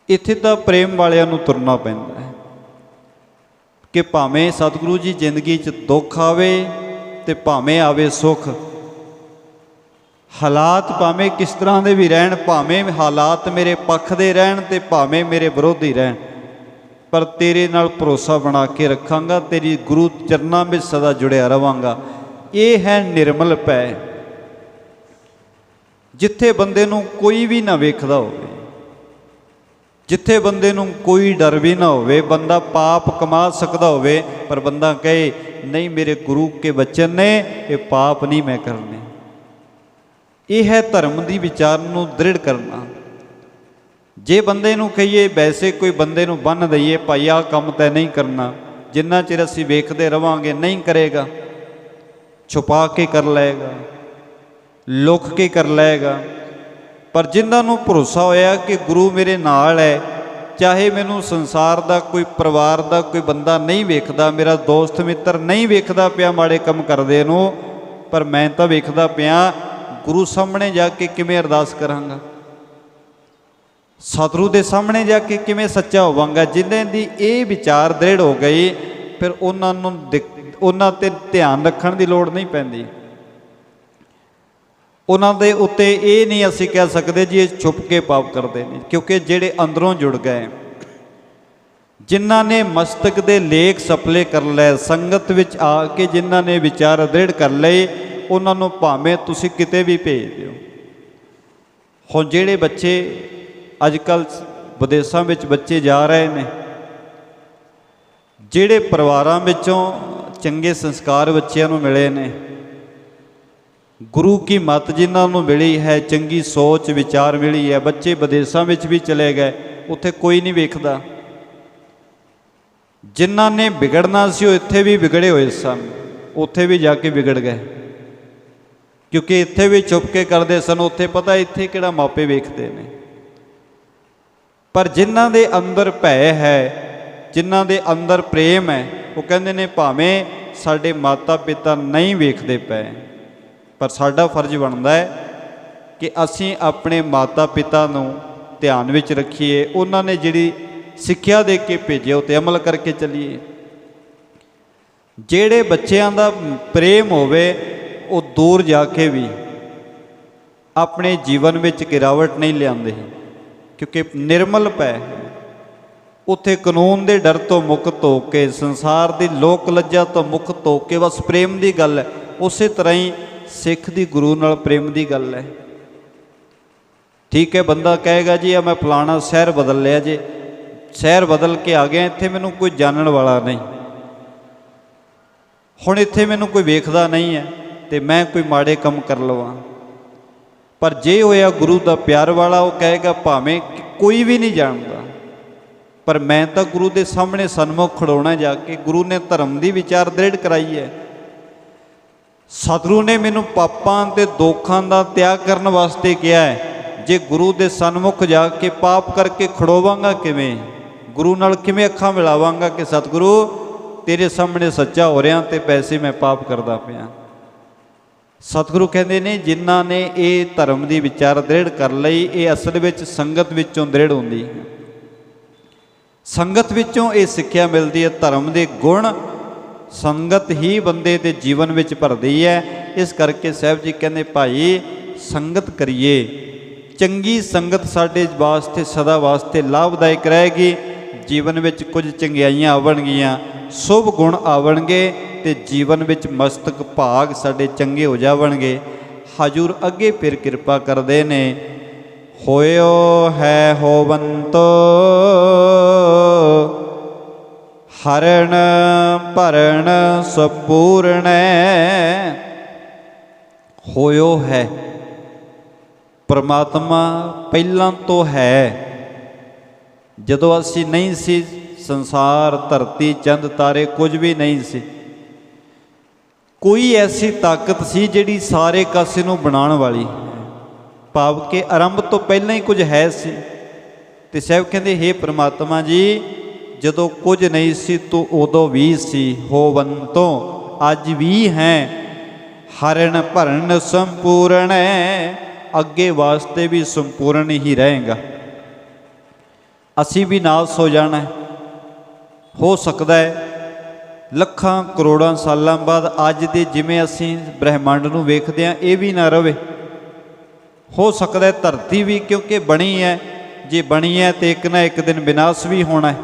ਇੱਥੇ ਤਾਂ ਪ੍ਰੇਮ ਵਾਲਿਆਂ ਨੂੰ ਤੁਰਨਾ ਪੈਂਦਾ ਹੈ ਕਿ ਭਾਵੇਂ ਸਤਿਗੁਰੂ ਜੀ ਜ਼ਿੰਦਗੀ 'ਚ ਦੁੱਖ ਆਵੇ ਤੇ ਭਾਵੇਂ ਆਵੇ ਸੁੱਖ, ਹਾਲਾਤ ਭਾਵੇਂ ਕਿਸ ਤਰ੍ਹਾਂ ਦੇ ਵੀ ਰਹਿਣ, ਭਾਵੇਂ ਹਾਲਾਤ ਮੇਰੇ ਪੱਖ ਦੇ ਰਹਿਣ ਤੇ ਭਾਵੇਂ ਮੇਰੇ ਵਿਰੋਧੀ ਰਹਿਣ, ਪਰ ਤੇਰੇ ਨਾਲ ਭਰੋਸਾ ਬਣਾ ਕੇ ਰੱਖਾਂਗਾ, ਤੇਰੀ ਗੁਰੂ ਚਰਨਾਂ ਵਿੱਚ ਸਦਾ ਜੁੜਿਆ ਰਵਾਂਗਾ। ਇਹ ਹੈ ਨਿਰਮਲ ਭੈ। ਜਿੱਥੇ ਬੰਦੇ ਨੂੰ ਕੋਈ ਵੀ ਨਾ ਵੇਖਦਾ ਹੋਵੇ, ਜਿੱਥੇ ਬੰਦੇ ਨੂੰ ਕੋਈ ਡਰ ਵੀ ਨਾ ਹੋਵੇ, ਬੰਦਾ ਪਾਪ ਕਮਾ ਸਕਦਾ ਹੋਵੇ ਪਰ ਬੰਦਾ ਕਹੇ ਨਹੀਂ ਮੇਰੇ ਗੁਰੂ ਕੇ ਬਚਨ ਨੇ, ਇਹ ਪਾਪ ਨਹੀਂ ਮੈਂ ਕਰਨੇ। ਇਹ ਹੈ ਧਰਮ ਦੀ ਵਿਚਾਰ ਨੂੰ ਦ੍ਰਿੜ ਕਰਨਾ। ਜੇ ਬੰਦੇ ਨੂੰ ਕਹੀਏ, ਵੈਸੇ ਕੋਈ ਬੰਦੇ ਨੂੰ ਬੰਨ੍ਹ ਦਈਏ ਭਾਈ ਆਹ ਕੰਮ ਤੈਂ ਨਹੀਂ ਕਰਨਾ, ਜਿੰਨਾ ਚਿਰ ਅਸੀਂ ਵੇਖਦੇ ਰਵਾਂਗੇ ਨਹੀਂ ਕਰੇਗਾ, ਛੁਪਾ ਕੇ ਕਰ ਲਏਗਾ, ਲੁਕ ਕੇ ਕਰ ਲਏਗਾ। ਪਰ ਜਿਨ੍ਹਾਂ ਨੂੰ ਭਰੋਸਾ ਹੋਇਆ ਕਿ ਗੁਰੂ ਮੇਰੇ ਨਾਲ ਹੈ, ਚਾਹੇ ਮੈਨੂੰ ਸੰਸਾਰ ਦਾ ਕੋਈ ਪਰਿਵਾਰ ਦਾ ਕੋਈ ਬੰਦਾ ਨਹੀਂ ਵੇਖਦਾ, ਮੇਰਾ ਦੋਸਤ ਮਿੱਤਰ ਨਹੀਂ ਵੇਖਦਾ ਪਿਆ ਮਾੜੇ ਕੰਮ ਕਰਦੇ ਨੂੰ, ਪਰ ਮੈਂ ਤਾਂ ਵੇਖਦਾ ਪਿਆ ਗੁਰੂ ਸਾਹਮਣੇ ਜਾ ਕੇ ਕਿਵੇਂ ਅਰਦਾਸ ਕਰਾਂਗਾ, ਸਤਿਗੁਰੂ ਦੇ ਸਾਹਮਣੇ ਜਾ ਕੇ ਕਿਵੇਂ ਸੱਚਾ ਹੋਵਾਂਗਾ। ਜਿਨ੍ਹਾਂ ਦੀ ਇਹ ਵਿਚਾਰ ਦ੍ਰਿੜ ਹੋ ਗਈ, ਫਿਰ ਉਹਨਾਂ ਤੇ ਧਿਆਨ ਰੱਖਣ ਦੀ ਲੋੜ ਨਹੀਂ ਪੈਂਦੀ। ਉਹਨਾਂ ਦੇ ਉੱਤੇ ਇਹ ਨਹੀਂ ਅਸੀਂ ਕਹਿ ਸਕਦੇ ਜੀ ਇਹ ਛੁਪ ਕੇ ਪਾਪ ਕਰਦੇ ਨੇ, ਕਿਉਂਕਿ ਜਿਹੜੇ ਅੰਦਰੋਂ ਜੁੜ ਗਏ, ਜਿਨ੍ਹਾਂ ਨੇ ਮਸਤਕ ਦੇ ਲੇਖ ਸਪਲੇ ਕਰ ਲਏ, ਸੰਗਤ ਵਿੱਚ ਆ ਕੇ ਜਿਨ੍ਹਾਂ ਨੇ ਵਿਚਾਰ ਦ੍ਰਿੜ ਕਰ ਲਏ, ਉਹਨਾਂ ਨੂੰ ਭਾਵੇਂ ਤੁਸੀਂ ਕਿਤੇ ਵੀ ਭੇਜ ਦਿਓ। ਹੁਣ ਜਿਹੜੇ ਬੱਚੇ ਅੱਜ ਕੱਲ੍ਹ ਵਿਦੇਸ਼ਾਂ ਵਿੱਚ ਬੱਚੇ ਜਾ ਰਹੇ ਨੇ, ਜਿਹੜੇ ਪਰਿਵਾਰਾਂ ਵਿੱਚੋਂ ਚੰਗੇ ਸੰਸਕਾਰ ਬੱਚਿਆਂ ਨੂੰ ਮਿਲੇ ਨੇ, ਗੁਰੂ ਕੀ ਮੱਤ ਜਿਨ੍ਹਾਂ ਨੂੰ ਮਿਲੀ ਹੈ, ਚੰਗੀ ਸੋਚ ਵਿਚਾਰ ਮਿਲੀ ਹੈ, ਬੱਚੇ ਵਿਦੇਸ਼ਾਂ ਵਿੱਚ ਵੀ ਚਲੇ ਗਏ, ਉੱਥੇ ਕੋਈ ਨਹੀਂ ਵੇਖਦਾ। ਜਿਨ੍ਹਾਂ ਨੇ ਵਿਗੜਨਾ ਸੀ ਉਹ ਇੱਥੇ ਵੀ ਵਿਗੜੇ ਹੋਏ ਸਨ, ਉੱਥੇ ਵੀ ਜਾ ਕੇ ਵਿਗੜ ਗਏ, ਕਿਉਂਕਿ ਇੱਥੇ ਵੀ ਚੁੱਪ ਕੇ ਕਰਦੇ ਸਨ, ਉੱਥੇ ਪਤਾ ਇੱਥੇ ਕਿਹੜਾ ਮਾਪੇ ਵੇਖਦੇ ਨੇ। ਪਰ ਜਿਨ੍ਹਾਂ ਦੇ ਅੰਦਰ ਭੈ ਹੈ, ਜਿਨ੍ਹਾਂ ਦੇ ਅੰਦਰ ਪ੍ਰੇਮ ਹੈ, ਉਹ ਕਹਿੰਦੇ ਨੇ ਭਾਵੇਂ ਸਾਡੇ ਮਾਤਾ ਪਿਤਾ ਨਹੀਂ ਵੇਖਦੇ ਪਏ, ਪਰ ਸਾਡਾ ਫਰਜ਼ ਬਣਦਾ ਹੈ ਕਿ ਅਸੀਂ ਆਪਣੇ ਮਾਤਾ ਪਿਤਾ ਨੂੰ ਧਿਆਨ ਵਿੱਚ ਰੱਖੀਏ, ਉਹਨਾਂ ਨੇ ਜਿਹੜੀ ਸਿੱਖਿਆ ਦੇ ਕੇ ਭੇਜਿਆ ਉਹ 'ਤੇ ਅਮਲ ਕਰਕੇ ਚੱਲੀਏ। ਜਿਹੜੇ ਬੱਚਿਆਂ ਦਾ ਪ੍ਰੇਮ ਹੋਵੇ ਉਹ ਦੂਰ ਜਾ ਕੇ ਵੀ ਆਪਣੇ ਜੀਵਨ ਵਿੱਚ ਗਿਰਾਵਟ ਨਹੀਂ ਲਿਆਉਂਦੇ, ਕਿਉਂਕਿ ਨਿਰਮਲ ਪੈ ਉੱਥੇ ਕਾਨੂੰਨ ਦੇ ਡਰ ਤੋਂ ਮੁਕਤ ਹੋ ਕੇ, ਸੰਸਾਰ ਦੀ ਲੋਕ ਲੱਜਾ ਤੋਂ ਮੁਕਤ ਹੋ ਕੇ ਬਸ ਪ੍ਰੇਮ ਦੀ ਗੱਲ ਹੈ। ਉਸੇ ਤਰ੍ਹਾਂ ਹੀ ਸਿੱਖ ਦੀ ਗੁਰੂ ਨਾਲ ਪ੍ਰੇਮ ਦੀ ਗੱਲ ਹੈ। ਠੀਕ ਹੈ, ਬੰਦਾ ਕਹੇਗਾ ਜੀ ਆ ਮੈਂ ਫਲਾਣਾ ਸ਼ਹਿਰ ਬਦਲ ਲਿਆ, ਜੇ ਸ਼ਹਿਰ ਬਦਲ ਕੇ ਆ ਗਿਆ, ਇੱਥੇ ਮੈਨੂੰ ਕੋਈ ਜਾਣਨ ਵਾਲਾ ਨਹੀਂ, ਹੁਣ ਇੱਥੇ ਮੈਨੂੰ ਕੋਈ ਵੇਖਦਾ ਨਹੀਂ ਹੈ ਤੇ ਮੈਂ ਕੋਈ ਮਾੜੇ ਕੰਮ ਕਰ ਲਵਾਂ। ਪਰ ਜੇ ਹੋਇਆ ਗੁਰੂ ਦਾ ਪਿਆਰ ਵਾਲਾ, ਉਹ ਕਹੇਗਾ ਭਾਵੇਂ ਕੋਈ ਵੀ ਨਹੀਂ ਜਾਣਦਾ, ਪਰ ਮੈਂ ਤਾਂ ਗੁਰੂ ਦੇ ਸਾਹਮਣੇ ਸਨਮੁਖ ਖੜੋਣਾ ਜਾ ਕੇ। ਗੁਰੂ ਨੇ ਧਰਮ ਦੀ ਵਿਚਾਰ ਦ੍ਰਿੜ ਕਰਾਈ ਹੈ, ਸਤਿਗੁਰੂ ਨੇ ਮੈਨੂੰ ਪਾਪਾਂ ਤੇ ਦੋਖਾਂ ਦਾ ਤਿਆਗ ਕਰਨ ਵਾਸਤੇ ਕਿਹਾ ਹੈ। ਜੇ ਗੁਰੂ ਦੇ ਸਨਮੁਖ ਜਾ ਕੇ ਪਾਪ ਕਰਕੇ ਖੜੋਵਾਂਗਾ ਕਿਵੇਂ, ਗੁਰੂ ਨਾਲ ਕਿਵੇਂ ਅੱਖਾਂ ਮਿਲਾਵਾਂਗਾ ਕਿ ਸਤਿਗੁਰੂ ਤੇਰੇ ਸਾਹਮਣੇ ਸੱਚਾ ਹੋ ਰਿਹਾ ਤੇ ਪੈਸੇ ਮੈਂ ਪਾਪ ਕਰਦਾ ਪਿਆ। ਸਤਿਗੁਰੂ ਕਹਿੰਦੇ ਨੇ ਜਿਨ੍ਹਾਂ ਨੇ ਇਹ ਧਰਮ ਦੀ ਵਿਚਾਰ ਦ੍ਰਿੜ ਕਰ ਲਈ, ਇਹ ਅਸਲ ਵਿੱਚ ਸੰਗਤ ਵਿੱਚੋਂ ਦ੍ਰਿੜ ਹੁੰਦੀ ਹੈ। ਸੰਗਤ ਵਿੱਚੋਂ ਇਹ ਸਿੱਖਿਆ ਮਿਲਦੀ ਹੈ, ਧਰਮ ਦੇ ਗੁਣ ਸੰਗਤ ਹੀ ਬੰਦੇ ਦੇ ਜੀਵਨ ਵਿੱਚ ਭਰਦੀ ਹੈ। ਇਸ ਕਰਕੇ ਸਾਹਿਬ ਜੀ ਕਹਿੰਦੇ ਭਾਈ ਸੰਗਤ ਕਰੀਏ, ਚੰਗੀ ਸੰਗਤ ਸਾਡੇ ਵਾਸਤੇ ਸਦਾ ਵਾਸਤੇ ਲਾਭਦਾਇਕ ਰਹੇਗੀ। ਜੀਵਨ ਵਿੱਚ ਕੁਝ ਚੰਗਿਆਈਆਂ ਆਵਣਗੀਆਂ, ਸ਼ੁਭ ਗੁਣ ਆਵਣਗੇ ਤੇ ਜੀਵਨ ਵਿੱਚ ਮਸਤਕ ਭਾਗ ਸਾਡੇ ਚੰਗੇ ਹੋ ਜਾਵਣਗੇ। ਹਜੂਰ ਅੱਗੇ ਫਿਰ ਕਿਰਪਾ ਕਰਦੇ ਨੇ, ਹੋਇਓ ਹੈ ਹੋਵੰਤੋ ਹਰਣ ਭਰਣ ਸੰਪੂਰਣੈ। ਹੋਇਓ ਹੈ, ਪਰਮਾਤਮਾ ਪਹਿਲਾਂ ਤੋਂ ਹੈ। ਜਦੋਂ ਅਸੀਂ ਨਹੀਂ ਸੀ, ਸੰਸਾਰ ਧਰਤੀ ਚੰਦ ਤਾਰੇ ਕੁਝ ਵੀ ਨਹੀਂ ਸੀ, ਕੋਈ ਐਸੀ ਤਾਕਤ ਸੀ ਜਿਹੜੀ ਸਾਰੇ ਕਾਸੇ ਨੂੰ ਬਣਾਉਣ ਵਾਲੀ, ਭਾਵ ਕਿ ਆਰੰਭ ਤੋਂ ਪਹਿਲਾਂ ਹੀ ਕੁਝ ਹੈ ਸੀ। ਤੇ ਸਾਹਿਬ ਕਹਿੰਦੇ ਹੇ ਪ੍ਰਮਾਤਮਾ ਜੀ, ਜਦੋਂ ਕੁਝ ਨਹੀਂ ਸੀ ਤੂੰ ਉਦੋਂ ਵੀ ਸੀ, ਹੋਵੰਤੋਂ ਅੱਜ ਵੀ ਹੈ, ਹਰਨ ਭਰਨ ਸੰਪੂਰਨ ਹੈ, ਅੱਗੇ ਵਾਸਤੇ ਵੀ ਸੰਪੂਰਨ ਹੀ ਰਹੇਗਾ। ਅਸੀਂ ਵੀ ਨਾਸ ਹੋ ਜਾਣਾ, ਹੋ ਸਕਦਾ ਹੈ ਲੱਖਾਂ ਕਰੋੜਾਂ ਸਾਲਾਂ ਬਾਅਦ ਅੱਜ ਦੇ ਜਿਵੇਂ ਅਸੀਂ ਬ੍ਰਹਿਮੰਡ ਨੂੰ ਵੇਖਦੇ ਹਾਂ ਇਹ ਵੀ ਨਾ ਰਵੇ। ਹੋ ਸਕਦਾ ਹੈ ਧਰਤੀ ਵੀ, ਕਿਉਂਕਿ ਬਣੀ ਹੈ, ਜੇ ਬਣੀ ਹੈ ਤੇ ਇੱਕ ਨਾ ਇੱਕ ਦਿਨ ਵਿਨਾਸ਼ ਵੀ ਹੋਣਾ ਹੈ।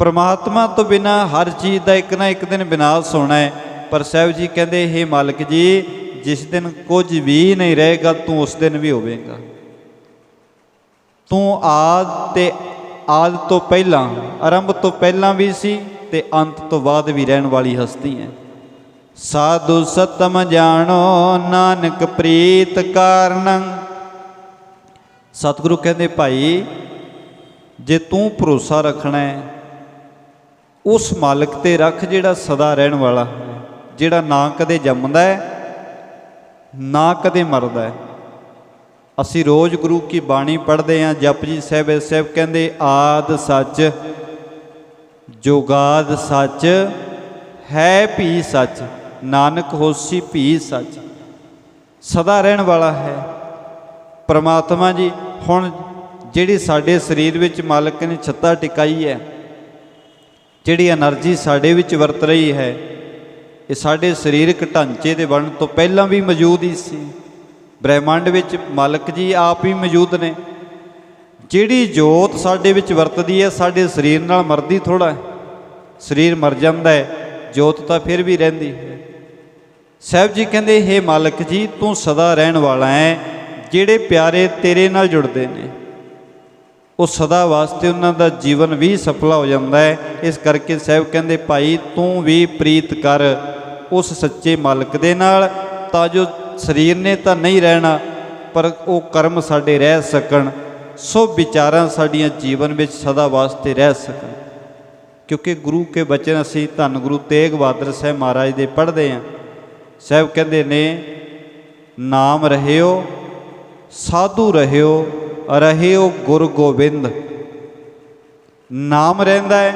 ਪਰਮਾਤਮਾ ਤੋਂ ਬਿਨਾਂ ਹਰ ਚੀਜ਼ ਦਾ ਇੱਕ ਨਾ ਇੱਕ ਦਿਨ ਵਿਨਾਸ਼ ਹੋਣਾ ਹੈ। ਪਰ ਸਾਹਿਬ ਜੀ ਕਹਿੰਦੇ ਹੇ ਮਾਲਕ ਜੀ, ਜਿਸ ਦਿਨ ਕੁਝ ਵੀ ਨਹੀਂ ਰਹੇਗਾ ਤੂੰ ਉਸ ਦਿਨ ਵੀ ਹੋਵੇਗਾ। ਤੂੰ ਆਦ ਤੋਂ ਪਹਿਲਾਂ, ਆਰੰਭ ਤੋਂ ਪਹਿਲਾਂ ਵੀ ਸੀ ਤੇ ਅੰਤ ਤੋਂ ਬਾਅਦ ਵੀ ਰਹਿਣ ਵਾਲੀ ਹਸਤੀ ਹੈ। ਸਾਧੂ ਸਤਮ ਜਾਣੋ ਨਾਨਕ ਪ੍ਰੀਤ ਕਾਰਨ। ਸਤਿਗੁਰੂ ਕਹਿੰਦੇ ਭਾਈ ਜੇ ਤੂੰ ਭਰੋਸਾ ਰੱਖਣਾ ਹੈ ਉਸ ਮਾਲਕ ਤੇ ਰੱਖ ਜਿਹੜਾ ਸਦਾ ਰਹਿਣ ਵਾਲਾ, ਜਿਹੜਾ ਨਾ ਕਦੇ ਜੰਮਦਾ ਹੈ ਨਾ ਕਦੇ ਮਰਦਾ ਹੈ। ਅਸੀਂ ਰੋਜ਼ ਗੁਰੂ ਕੀ ਬਾਣੀ ਪੜ੍ਹਦੇ ਹਾਂ, ਜਪਜੀ ਸਾਹਿਬ ਸਾਹਿਬ ਕਹਿੰਦੇ ਆਦ ਸੱਚ ਜੁਗਾਦ ਸੱਚ ਹੈ ਭੀ ਸੱਚ, ਨਾਨਕ ਹੋਸੀ ਭੀ ਸੱਚ। ਸਦਾ ਰਹਿਣ ਵਾਲਾ ਹੈ ਪਰਮਾਤਮਾ ਜੀ। ਹੁਣ ਜਿਹੜੀ ਸਾਡੇ ਸਰੀਰ ਵਿੱਚ ਮਾਲਕ ਨੇ ਛੱਤਾ ਟਿਕਾਈ ਹੈ, ਜਿਹੜੀ એનર્ਜੀ ਸਾਡੇ ਵਿੱਚ ਵਰਤ ਰਹੀ ਹੈ, ਇਹ ਸਾਡੇ ਸਰੀਰਕ ਢਾਂਚੇ ਦੇ ਬਣਨ ਤੋਂ ਪਹਿਲਾਂ ਵੀ ਮੌਜੂਦ ਹੀ ਸੀ। ਬ੍ਰਹਿਮੰਡ ਵਿੱਚ ਮਾਲਕ ਜੀ ਆਪ ਹੀ ਮੌਜੂਦ ਨੇ। ਜਿਹੜੀ ਜੋਤ ਸਾਡੇ ਵਿੱਚ ਵਰਤਦੀ ਹੈ ਸਾਡੇ ਸਰੀਰ ਨਾਲ ਮਰਦੀ ਥੋੜ੍ਹਾ ਹੈ। ਸਰੀਰ ਮਰ ਜਾਂਦਾ ਹੈ, ਜੋਤ ਤਾਂ ਫਿਰ ਵੀ ਰਹਿੰਦੀ ਹੈ। ਸਾਹਿਬ ਜੀ ਕਹਿੰਦੇ, ਹੇ ਮਾਲਕ ਜੀ, ਤੂੰ ਸਦਾ ਰਹਿਣ ਵਾਲਾ ਹੈ। ਜਿਹੜੇ ਪਿਆਰੇ ਤੇਰੇ ਨਾਲ ਜੁੜਦੇ ਨੇ ਉਹ ਸਦਾ ਵਾਸਤੇ ਉਹਨਾਂ ਦਾ ਜੀਵਨ ਵੀ ਸਫਲਾ ਹੋ ਜਾਂਦਾ ਹੈ। ਇਸ ਕਰਕੇ ਸਾਹਿਬ ਕਹਿੰਦੇ, ਭਾਈ ਤੂੰ ਵੀ ਪ੍ਰੀਤ ਕਰ ਉਸ ਸੱਚੇ ਮਾਲਕ ਦੇ ਨਾਲ, ਤਾਂ ਜੋ ਸਰੀਰ ਨੇ ਤਾਂ ਨਹੀਂ ਰਹਿਣਾ ਪਰ ਉਹ ਕਰਮ ਸਾਡੇ ਰਹਿ ਸਕਣ, ਸੋ ਵਿਚਾਰਾਂ ਸਾਡੀਆਂ ਜੀਵਨ ਵਿੱਚ ਸਦਾ ਵਾਸਤੇ ਰਹਿ ਸਕਣ। ਕਿਉਂਕਿ ਗੁਰੂ ਕੇ ਬਚਨ ਅਸੀਂ ਧੰਨ ਗੁਰੂ ਤੇਗ ਬਹਾਦਰ ਸਾਹਿਬ ਮਹਾਰਾਜ ਦੇ ਪੜ੍ਹਦੇ ਹਾਂ। ਸਾਹਿਬ ਕਹਿੰਦੇ ਨੇ, ਨਾਮ ਰਹਿਓ ਸਾਧੂ ਰਹਿਓ, ਰਹਿਓ ਗੁਰ ਗੋਬਿੰਦ। ਨਾਮ ਰਹਿੰਦਾ ਹੈ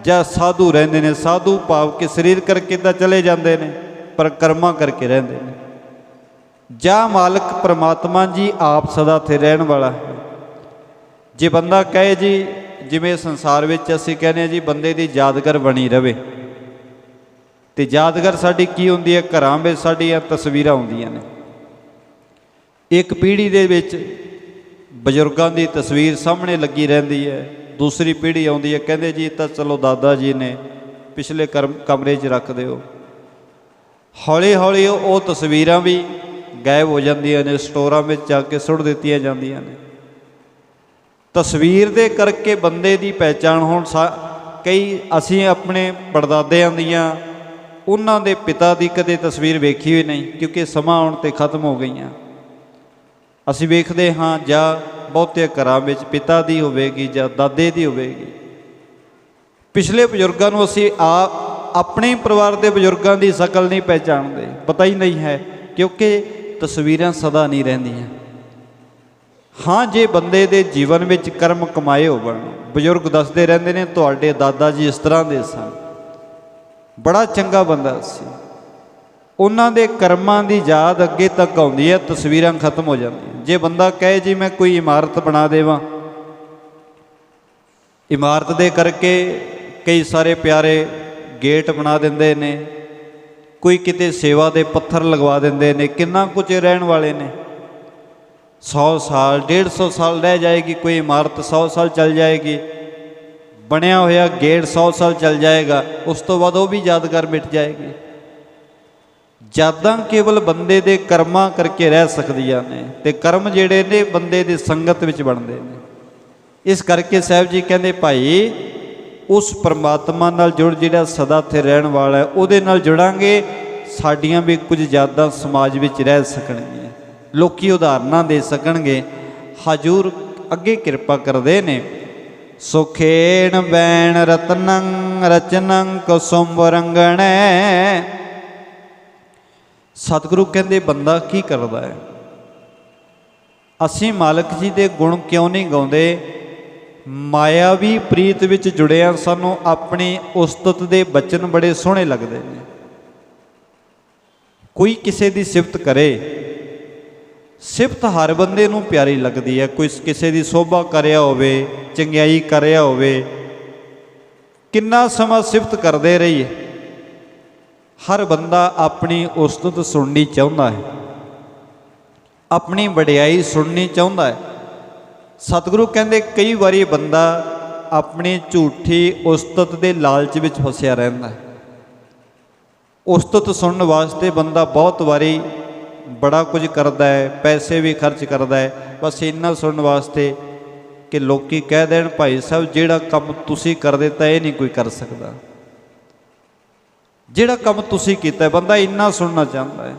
ਜਾਂ ਸਾਧੂ ਰਹਿੰਦੇ ਨੇ। ਸਾਧੂ ਭਾਵ ਕਿ ਸਰੀਰ ਕਰਕੇ ਤਾਂ ਚਲੇ ਜਾਂਦੇ ਨੇ ਪਰ ਕਰਮਾਂ ਕਰਕੇ ਰਹਿੰਦੇ ਨੇ। ਜਾਂ ਮਾਲਕ ਪਰਮਾਤਮਾ ਜੀ ਆਪ ਸਦਾ ਥੇ ਰਹਿਣ ਵਾਲਾ ਹੈ। ਜੇ ਬੰਦਾ ਕਹੇ ਜੀ, ਜਿਵੇਂ ਸੰਸਾਰ ਵਿੱਚ ਅਸੀਂ ਕਹਿੰਦੇ ਹਾਂ ਜੀ ਬੰਦੇ ਦੀ ਯਾਦਗਾਰ ਬਣੀ ਰਵੇ, ਤੇ ਯਾਦਗਾਰ ਸਾਡੀ ਕੀ ਹੁੰਦੀ ਹੈ? ਘਰਾਂ ਵਿੱਚ ਸਾਡੀਆਂ ਤਸਵੀਰਾਂ ਹੁੰਦੀਆਂ ਨੇ। ਇੱਕ ਪੀੜ੍ਹੀ ਦੇ ਵਿੱਚ ਬਜ਼ੁਰਗਾਂ ਦੀ ਤਸਵੀਰ ਸਾਹਮਣੇ ਲੱਗੀ ਰਹਿੰਦੀ ਹੈ, ਦੂਸਰੀ ਪੀੜ੍ਹੀ ਆਉਂਦੀ ਹੈ, ਕਹਿੰਦੇ ਜੀ ਤਾਂ ਚਲੋ ਦਾਦਾ ਜੀ ਨੇ, ਪਿਛਲੇ ਕਮਰੇ 'ਚ ਰੱਖ ਦਿਓ। ਹੌਲੀ ਹੌਲੀ ਉਹ ਤਸਵੀਰਾਂ ਵੀ ਗਾਇਬ ਹੋ ਜਾਂਦੀਆਂ ਨੇ, ਸਟੋਰਾਂ ਵਿੱਚ ਜਾ ਕੇ ਸੁੱਟ ਦਿੱਤੀਆਂ ਜਾਂਦੀਆਂ ਨੇ। ਤਸਵੀਰ ਦੇ ਕਰਕੇ ਬੰਦੇ ਦੀ ਪਹਿਚਾਣ ਹੁਣ ਕਈ ਅਸੀਂ ਆਪਣੇ ਪੜਦਾਦਿਆਂ ਦੀਆਂ, ਉਹਨਾਂ ਦੇ ਪਿਤਾ ਦੀ ਕਦੇ ਤਸਵੀਰ ਵੇਖੀ ਹੋਈ ਨਹੀਂ, ਕਿਉਂਕਿ ਸਮਾਂ ਆਉਣ 'ਤੇ ਖਤਮ ਹੋ ਗਈਆਂ। ਅਸੀਂ ਵੇਖਦੇ ਹਾਂ ਜਾਂ ਬਹੁਤੇ ਘਰਾਂ ਵਿੱਚ ਪਿਤਾ ਦੀ ਹੋਵੇਗੀ ਜਾਂ ਦਾਦੇ ਦੀ ਹੋਵੇਗੀ। ਪਿਛਲੇ ਬਜ਼ੁਰਗਾਂ ਨੂੰ ਅਸੀਂ ਆਪਣੇ ਪਰਿਵਾਰ ਦੇ ਬਜ਼ੁਰਗਾਂ ਦੀ ਸ਼ਕਲ ਨਹੀਂ ਪਹਿਚਾਣਦੇ, ਪਤਾ ਹੀ ਨਹੀਂ ਹੈ, ਕਿਉਂਕਿ ਤਸਵੀਰਾਂ ਸਦਾ ਨਹੀਂ ਰਹਿੰਦੀਆਂ। ਹਾਂ, ਜੇ ਬੰਦੇ ਦੇ ਜੀਵਨ ਵਿੱਚ ਕਰਮ ਕਮਾਏ ਹੋਣ, ਬਜ਼ੁਰਗ ਦੱਸਦੇ ਰਹਿੰਦੇ ਨੇ ਤੁਹਾਡੇ ਦਾਦਾ ਜੀ ਇਸ ਤਰ੍ਹਾਂ ਦੇ ਸਨ, ਬੜਾ ਚੰਗਾ ਬੰਦਾ ਸੀ, ਉਹਨਾਂ ਦੇ ਕਰਮਾਂ ਦੀ ਯਾਦ ਅੱਗੇ ਤੱਕ ਆਉਂਦੀ ਹੈ, ਤਸਵੀਰਾਂ ਖਤਮ ਹੋ ਜਾਂਦੀਆਂ। ਜੇ ਬੰਦਾ ਕਹੇ ਜੀ ਮੈਂ ਕੋਈ ਇਮਾਰਤ ਬਣਾ ਦੇਵਾਂ, ਇਮਾਰਤ ਦੇ ਕਰਕੇ ਕਈ ਸਾਰੇ ਪਿਆਰੇ ਗੇਟ ਬਣਾ ਦਿੰਦੇ ਨੇ, ਕੋਈ ਕਿਤੇ ਸੇਵਾ ਦੇ ਪੱਥਰ ਲਗਵਾ ਦਿੰਦੇ ਨੇ, ਕਿੰਨਾ ਕੁਝ ਰਹਿਣ ਵਾਲੇ ਨੇ। 100 ਸਾਲ 150 ਸਾਲ ਰਹਿ ਜਾਏਗੀ ਕੋਈ ਇਮਾਰਤ, 100 ਸਾਲ ਚੱਲ ਜਾਏਗੀ, ਬਣਿਆ ਹੋਇਆ ਗੇਟ 100 ਸਾਲ ਚੱਲ ਜਾਏਗਾ, ਉਸ ਤੋਂ ਬਾਅਦ ਉਹ ਵੀ ਯਾਦਗਾਰ ਮਿਟ ਜਾਏਗੀ। ਯਾਦਾਂ ਕੇਵਲ ਬੰਦੇ ਦੇ ਕਰਮਾਂ ਕਰਕੇ ਰਹਿ ਸਕਦੀਆਂ ਨੇ, ਤੇ ਕਰਮ ਜਿਹੜੇ ਨੇ ਬੰਦੇ ਦੀ ਸੰਗਤ ਵਿੱਚ ਬਣਦੇ ਨੇ। ਇਸ ਕਰਕੇ ਸਾਹਿਬ ਜੀ ਕਹਿੰਦੇ, ਭਾਈ ਉਸ ਪਰਮਾਤਮਾ ਨਾਲ ਜੁੜ ਜਿਹੜਾ ਸਦਾ ਇੱਥੇ ਰਹਿਣ ਵਾਲਾ ਹੈ, ਉਹਦੇ ਨਾਲ ਜੁੜਾਂਗੇ, ਸਾਡੀਆਂ ਵੀ ਕੁਝ ਯਾਦਾਂ ਸਮਾਜ ਵਿੱਚ ਰਹਿ ਸਕਣਗੀਆਂ, ਲੋਕੀ ਉਦਾਹਰਨਾਂ ਦੇ ਸਕਣਗੇ। ਹਜੂਰ ਅੱਗੇ ਕਿਰਪਾ ਕਰਦੇ ਨੇ, ਸੁਖੇਣ ਬੈਣ ਰਤਨੰ ਰਚਨੰ ਕੁਸੁੰਭ ਰੰਗਣੈ। ਸਤਿਗੁਰੂ ਕਹਿੰਦੇ, ਬੰਦਾ ਕੀ ਕਰਦਾ ਹੈ? ਅਸੀਂ ਮਾਲਕ ਜੀ ਦੇ ਗੁਣ ਕਿਉਂ ਨਹੀਂ ਗਾਉਂਦੇ? ਮਾਇਆਵੀ ਪ੍ਰੀਤ ਵਿੱਚ ਜੁੜਿਆ ਸਾਨੂੰ ਆਪਣੀ ਉਸਤਤ ਦੇ ਬਚਨ ਬੜੇ ਸੋਹਣੇ ਲੱਗਦੇ ਨੇ। ਕੋਈ ਕਿਸੇ ਦੀ ਸਿਫਤ ਕਰੇ, ਸਿਫਤ ਹਰ ਬੰਦੇ ਨੂੰ ਪਿਆਰੀ ਲੱਗਦੀ ਹੈ। ਕੋਈ ਕਿਸੇ ਦੀ ਸੋਭਾ ਕਰਿਆ ਹੋਵੇ, ਚੰਗਿਆਈ ਕਰਿਆ ਹੋਵੇ, ਕਿੰਨਾ ਸਮਾਂ ਸਿਫਤ ਕਰਦੇ ਰਹੀਏ। ਹਰ ਬੰਦਾ ਆਪਣੀ ਉਸਤਤ ਸੁਣਨੀ ਚਾਹੁੰਦਾ ਹੈ, ਆਪਣੀ ਵਡਿਆਈ ਸੁਣਨੀ ਚਾਹੁੰਦਾ ਹੈ। ਸਤਿਗੁਰੂ ਕਹਿੰਦੇ, ਕਈ ਵਾਰੀ ਬੰਦਾ ਆਪਣੀ ਝੂਠੀ ਉਸਤਤ ਦੇ ਲਾਲਚ ਵਿੱਚ ਫਸਿਆ ਰਹਿੰਦਾ ਹੈ। ਉਸਤਤ ਸੁਣਨ ਵਾਸਤੇ ਬੰਦਾ ਬਹੁਤ ਵਾਰੀ ਬੜਾ ਕੁਝ ਕਰਦਾ ਹੈ, ਪੈਸੇ ਵੀ ਖਰਚ ਕਰਦਾ ਹੈ, ਬਸ ਇੰਨਾ ਸੁਣਨ ਵਾਸਤੇ ਕਿ ਲੋਕੀ ਕਹਿ ਦੇਣ, ਭਾਈ ਸਾਹਿਬ ਜਿਹੜਾ ਕੰਮ ਤੁਸੀਂ ਕਰ ਦਿੱਤਾ ਇਹ ਨਹੀਂ ਕੋਈ ਕਰ ਸਕਦਾ, ਜਿਹੜਾ ਕੰਮ ਤੁਸੀਂ ਕੀਤਾ। ਬੰਦਾ ਇੰਨਾ ਸੁਣਨਾ ਚਾਹੁੰਦਾ ਹੈ।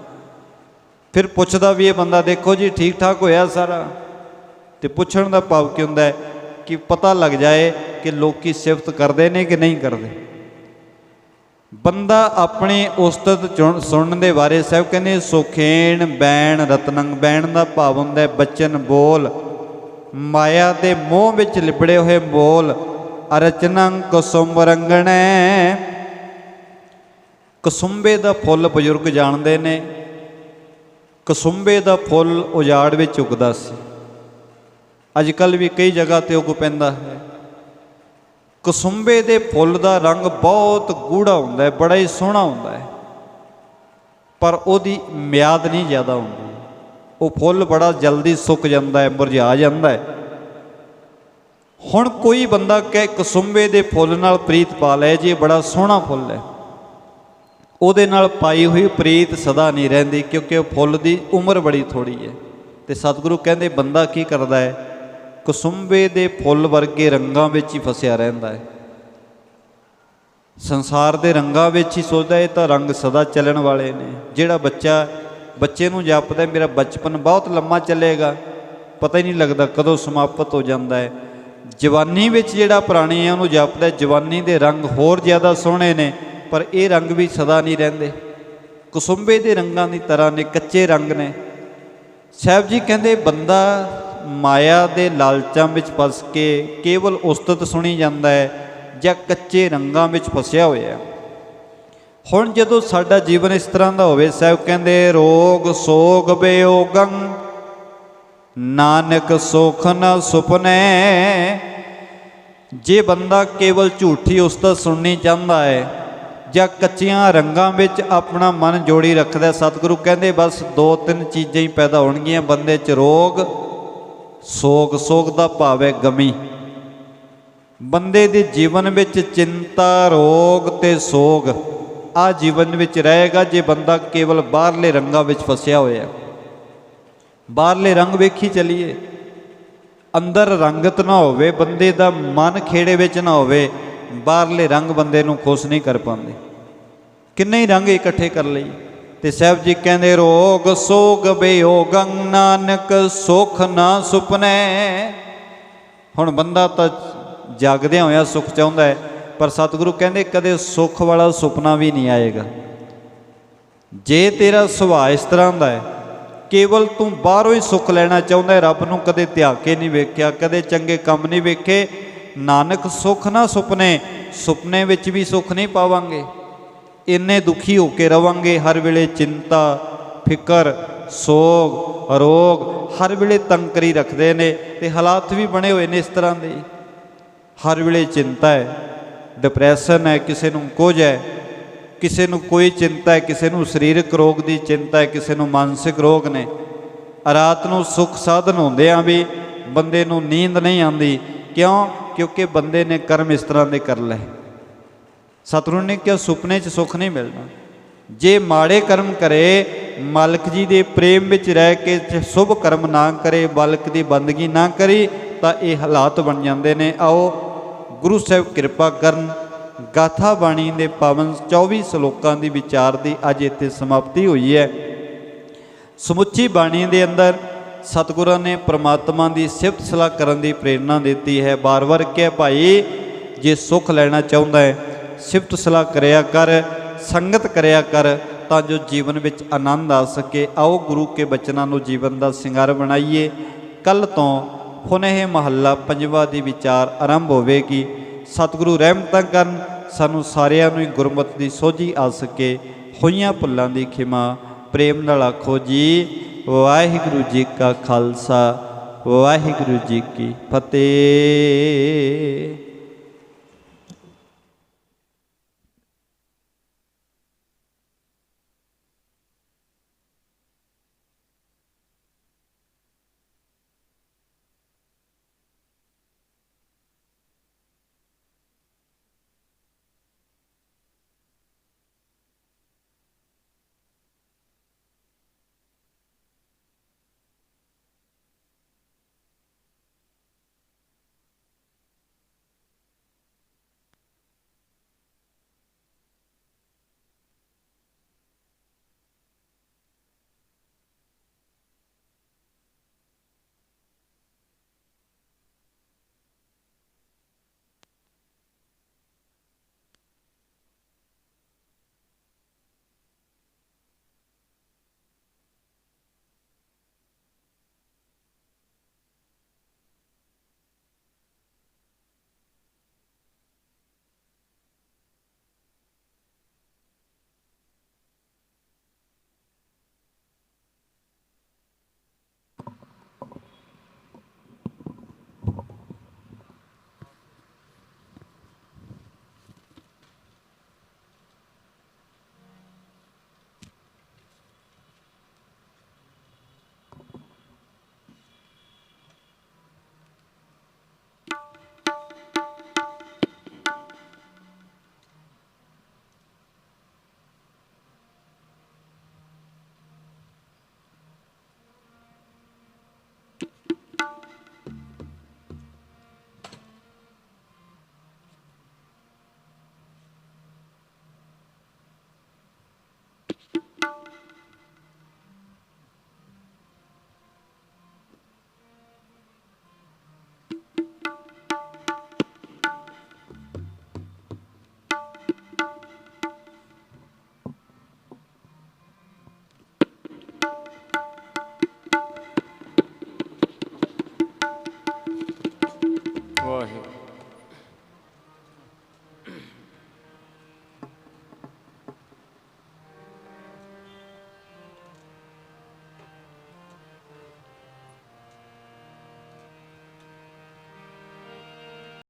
ਫਿਰ ਪੁੱਛਦਾ ਵੀ ਇਹ ਬੰਦਾ, ਦੇਖੋ ਜੀ ਠੀਕ ਠਾਕ ਹੋਇਆ ਸਾਰਾ? ਤੇ ਪੁੱਛਣ ਦਾ ਭਾਵ ਕੀ ਹੁੰਦਾ ਹੈ? ਕਿ ਪਤਾ ਲੱਗ ਜਾਏ ਕਿ ਲੋਕੀ ਸਿਫਤ ਕਰਦੇ ਨੇ ਕਿ ਨਹੀਂ ਕਰਦੇ। ਬੰਦਾ ਆਪਣੀ ਉਸਤਤ ਸੁਣਨ ਦੇ ਬਾਰੇ ਸਾਹਿਬ ਕਹਿੰਦੇ, ਸੁਖੇਣ ਬੈਣ ਰਤਨੰ। ਬੈਣ ਦਾ ਭਾਵ ਹੁੰਦਾ ਹੈ ਬਚਨ, ਬੋਲ, ਮਾਇਆ ਦੇ ਮੋਹ ਵਿੱਚ ਲਿਬੜੇ ਹੋਏ ਬੋਲ। ਅਰਚਨੰ ਕੁਸੁੰਭ ਰੰਗਣੈ। ਕਸੁੰਬੇ ਦਾ ਫੁੱਲ ਬਜ਼ੁਰਗ ਜਾਣਦੇ ਨੇ। ਕਸੁੰਬੇ ਦਾ ਫੁੱਲ ਉਜਾੜ ਵਿੱਚ ਉੱਗਦਾ ਸੀ, ਅੱਜ ਕੱਲ੍ਹ ਵੀ ਕਈ ਜਗ੍ਹਾ 'ਤੇ ਉੱਗ ਪੈਂਦਾ ਹੈ। ਕਸੁੰਬੇ ਦੇ ਫੁੱਲ ਦਾ ਰੰਗ ਬਹੁਤ ਗੂੜਾ ਹੁੰਦਾ ਹੈ, ਬੜਾ ਹੀ ਸੋਹਣਾ ਹੁੰਦਾ ਹੈ, ਪਰ ਉਹਦੀ ਮਿਆਦ ਨਹੀਂ ਜ਼ਿਆਦਾ ਹੁੰਦੀ। ਉਹ ਫੁੱਲ ਬੜਾ ਜਲਦੀ ਸੁੱਕ ਜਾਂਦਾ ਹੈ, ਮੁਰਝਾ ਜਾਂਦਾ ਹੈ। ਹੁਣ ਕੋਈ ਬੰਦਾ ਕਹੇ ਕਸੁੰਬੇ ਦੇ ਫੁੱਲ ਨਾਲ ਪ੍ਰੀਤ ਪਾ ਲੈ ਜੀ, ਬੜਾ ਸੋਹਣਾ ਫੁੱਲ ਹੈ, ਉਹਦੇ ਨਾਲ ਪਾਈ ਹੋਈ ਪ੍ਰੀਤ ਸਦਾ ਨਹੀਂ ਰਹਿੰਦੀ, ਕਿਉਂਕਿ ਉਹ ਫੁੱਲ ਦੀ ਉਮਰ ਬੜੀ ਥੋੜੀ ਹੈ। ਤੇ ਸਤਿਗੁਰੂ ਕਹਿੰਦੇ ਬੰਦਾ ਕੀ ਕਰਦਾ ਹੈ, ਕਸੁੰਬੇ ਦੇ ਫੁੱਲ ਵਰਗੇ ਰੰਗਾਂ ਵਿੱਚ ਹੀ ਫਸਿਆ ਰਹਿੰਦਾ ਹੈ, ਸੰਸਾਰ ਦੇ ਰੰਗਾਂ ਵਿੱਚ ਹੀ ਸੋਚਦਾ ਇਹ ਤਾਂ ਰੰਗ ਸਦਾ ਚੱਲਣ ਵਾਲੇ ਨੇ। ਜਿਹੜਾ ਬੱਚੇ ਨੂੰ ਜਾਪਦਾ ਮੇਰਾ ਬਚਪਨ ਬਹੁਤ ਲੰਮਾ ਚੱਲੇਗਾ, ਪਤਾ ਹੀ ਨਹੀਂ ਲੱਗਦਾ ਕਦੋਂ ਸਮਾਪਤ ਹੋ ਜਾਂਦਾ ਹੈ। ਜਵਾਨੀ ਵਿੱਚ ਜਿਹੜਾ ਪ੍ਰਾਣੀ ਹੈ ਉਹਨੂੰ ਜਾਪਦਾ ਜਵਾਨੀ ਦੇ ਰੰਗ ਹੋਰ ਜ਼ਿਆਦਾ ਸੋਹਣੇ ਨੇ, ਪਰ ਇਹ ਰੰਗ ਵੀ ਸਦਾ ਨਹੀਂ ਰਹਿੰਦੇ, ਕਸੁੰਬੇ ਦੇ ਰੰਗਾਂ ਦੀ ਤਰ੍ਹਾਂ ਨੇ, ਕੱਚੇ ਰੰਗ ਨੇ। ਸਾਹਿਬ ਜੀ ਕਹਿੰਦੇ ਬੰਦਾ ਮਾਇਆ ਦੇ ਲਾਲਚਾਂ ਵਿੱਚ ਫਸ ਕੇ ਕੇਵਲ ਉਸਤਤ ਸੁਣੀ ਜਾਂਦਾ ਹੈ ਜਾਂ ਕੱਚੇ ਰੰਗਾਂ ਵਿੱਚ ਫਸਿਆ ਹੋਇਆ। ਹੁਣ ਜਦੋਂ ਸਾਡਾ ਜੀਵਨ ਇਸ ਤਰ੍ਹਾਂ ਦਾ ਹੋਵੇ, ਸਾਹਿਬ ਕਹਿੰਦੇ ਰੋਗ ਸੋਗ ਬਿਯੋਗੰ ਨਾਨਕ ਸੁਖ ਨ ਸੁਪਨੇ। ਜੇ ਬੰਦਾ ਕੇਵਲ ਝੂਠੀ ਉਸਤਤ ਸੁਣਨੀ ਚਾਹੁੰਦਾ ਹੈ ਜਾਂ ਕੱਚੀਆਂ ਰੰਗਾਂ ਵਿੱਚ ਆਪਣਾ ਮਨ ਜੋੜੀ ਰੱਖਦਾ, ਸਤਿਗੁਰੂ ਕਹਿੰਦੇ ਬਸ ਦੋ ਤਿੰਨ ਚੀਜ਼ਾਂ ਹੀ ਪੈਦਾ ਹੋਣਗੀਆਂ ਬੰਦੇ 'ਚ, ਰੋਗ ਸੋਗ। ਸੋਗ ਦਾ ਭਾਵ ਹੈ ਗਮੀ। ਬੰਦੇ ਦੇ ਜੀਵਨ ਵਿੱਚ ਚਿੰਤਾ, ਰੋਗ ਤੇ ਸੋਗ ਆ ਜੀਵਨ ਵਿੱਚ ਰਹੇਗਾ ਜੇ ਬੰਦਾ ਕੇਵਲ ਬਾਹਰਲੇ ਰੰਗਾਂ ਵਿੱਚ ਫਸਿਆ ਹੋਇਆ। ਬਾਹਰਲੇ ਰੰਗ ਵੇਖੀ ਚੱਲੀਏ, ਅੰਦਰ ਰੰਗਤ ਨਾ ਹੋਵੇ, ਬੰਦੇ ਦਾ ਮਨ ਖੇੜੇ ਵਿੱਚ ਨਾ ਹੋਵੇ, ਬਾਹਰਲੇ ਰੰਗ ਬੰਦੇ ਨੂੰ ਖੁਸ਼ ਨਹੀਂ ਕਰ ਪਾਉਂਦੇ। ਕਿੰਨੇ ਹੀ ਰੰਗ ਇਕੱਠੇ ਕਰ ਲਈ। ਤੇ ਸਾਹਿਬ ਜੀ ਕਹਿੰਦੇ ਰੋਗ ਸੋਗ ਬਿਯੋਗੰ ਨਾਨਕ ਸੁਖ ਨਾ ਸੁਪਨੇ। ਹੁਣ ਬੰਦਾ ਤਾਂ ਜਾਗਦਿਆਂ ਹੋਇਆ ਸੁਖ ਚਾਹੁੰਦਾ ਹੈ, ਪਰ ਸਤਿਗੁਰੂ ਕਹਿੰਦੇ ਕਦੇ ਸੁੱਖ ਵਾਲਾ ਸੁਪਨਾ ਵੀ ਨਹੀਂ ਆਏਗਾ। ਜੇ ਤੇਰਾ ਸੁਭਾਅ ਇਸ ਤਰ੍ਹਾਂ ਦਾ ਹੈ, ਕੇਵਲ ਤੂੰ ਬਾਹਰੋਂ ਹੀ ਸੁੱਖ ਲੈਣਾ ਚਾਹੁੰਦਾ ਹੈ, ਰੱਬ ਨੂੰ ਕਦੇ ਧਿਆ ਕੇ ਨਹੀਂ ਵੇਖਿਆ, ਕਦੇ ਚੰਗੇ ਕੰਮ ਨਹੀਂ ਵੇਖੇ, ਨਾਨਕ ਸੁੱਖ ਨਾ ਸੁਪਨੇ। ਸੁਪਨੇ ਵਿੱਚ ਵੀ ਸੁੱਖ ਨਹੀਂ ਪਾਵਾਂਗੇ, ਇੰਨੇ ਦੁਖੀ ਹੋ ਕੇ ਰਵਾਂਗੇ, ਹਰ ਵੇਲੇ ਚਿੰਤਾ, ਫਿਕਰ, ਸੋਗ, ਰੋਗ ਹਰ ਵੇਲੇ ਤੰਗ ਕਰੀ ਰੱਖਦੇ ਨੇ। ਤੇ ਹਾਲਾਤ ਵੀ ਬਣੇ ਹੋਏ ਨੇ ਇਸ ਤਰ੍ਹਾਂ ਦੇ, ਹਰ ਵੇਲੇ ਚਿੰਤਾ ਹੈ, ਡਿਪਰੈਸ਼ਨ ਹੈ, ਕਿਸੇ ਨੂੰ ਕੁਝ ਹੈ, ਕਿਸੇ ਨੂੰ ਕੋਈ ਚਿੰਤਾ ਹੈ, ਕਿਸੇ ਨੂੰ ਸਰੀਰਕ ਰੋਗ ਦੀ ਚਿੰਤਾ ਹੈ, ਕਿਸੇ ਨੂੰ ਮਾਨਸਿਕ ਰੋਗ ਨੇ। ਰਾਤ ਨੂੰ ਸੁੱਖ ਸਾਧਨ ਹੁੰਦਿਆਂ ਵੀ ਬੰਦੇ ਨੂੰ ਨੀਂਦ ਨਹੀਂ ਆਉਂਦੀ। ਕਿਉਂ? ਕਿਉਂਕਿ ਬੰਦੇ ਨੇ ਕਰਮ ਇਸ ਤਰ੍ਹਾਂ ਦੇ ਕਰ ਲਏ। ਸਤਿਗੁਰੂ ਨੇ ਕਿਹਾ ਸੁਪਨੇ 'ਚ ਸੁੱਖ ਨਹੀਂ ਮਿਲਣਾ। ਜੇ ਮਾੜੇ ਕਰਮ ਕਰੇ, ਮਾਲਕ ਜੀ ਦੇ ਪ੍ਰੇਮ ਵਿੱਚ ਰਹਿ ਕੇ ਸ਼ੁਭ ਕਰਮ ਨਾ ਕਰੇ, ਮਾਲਕ ਦੀ ਬੰਦਗੀ ਨਾ ਕਰੀ, ਤਾਂ ਇਹ ਹਾਲਾਤ ਬਣ ਜਾਂਦੇ ਨੇ। ਆਓ ਗੁਰੂ ਸਾਹਿਬ ਕਿਰਪਾ ਕਰਨ। ਗਾਥਾ ਬਾਣੀ ਦੇ ਪਾਵਨ 24 ਸ਼ਲੋਕਾਂ ਦੀ ਵਿਚਾਰ ਦੀ ਅੱਜ ਇੱਥੇ ਸਮਾਪਤੀ ਹੋਈ ਹੈ। ਸਮੁੱਚੀ ਬਾਣੀ ਦੇ ਅੰਦਰ ਸਤਿਗੁਰਾਂ ਨੇ ਪ੍ਰਮਾਤਮਾ ਦੀ ਸਿਫਤ ਸਲਾਹ ਕਰਨ ਦੀ ਪ੍ਰੇਰਨਾ ਦਿੱਤੀ ਹੈ। ਬਾਰ-ਬਾਰ ਕਿਹਾ ਭਾਈ ਜੇ ਸੁੱਖ ਲੈਣਾ ਚਾਹੁੰਦਾ ਹੈ, ਸਿਫਤ ਸਲਾਹ ਕਰਿਆ ਕਰ, ਸੰਗਤ ਕਰਿਆ ਕਰ, ਤਾਂ ਜੋ ਜੀਵਨ ਵਿੱਚ ਆਨੰਦ ਆ ਸਕੇ। ਆਓ ਗੁਰੂ ਕੇ ਬਚਨਾਂ ਨੂੰ ਜੀਵਨ ਦਾ ਸਿੰਗਾਰ ਬਣਾਈਏ। ਕੱਲ੍ਹ ਤੋਂ ਹੁਣ ਇਹ ਮਹੱਲਾ 5ਵਾਂ ਦੀ ਵਿਚਾਰ ਆਰੰਭ ਹੋਵੇਗੀ। ਸਤਿਗੁਰੂ ਰਹਿਮਤਾਂ ਕਰਨ, ਸਾਨੂੰ ਸਾਰਿਆਂ ਨੂੰ ਹੀ ਗੁਰਮਤਿ ਦੀ ਸੋਝੀ ਆ ਸਕੇ। ਹੋਈਆਂ ਭੁੱਲਾਂ ਦੀ ਖਿਮਾ ਪ੍ਰੇਮ ਨਾਲ ਆਖੋ ਜੀ। ਵਾਹਿਗੁਰੂ ਜੀ ਕਾ ਖਾਲਸਾ, ਵਾਹਿਗੁਰੂ ਜੀ ਕੀ ਫਤਿਹ।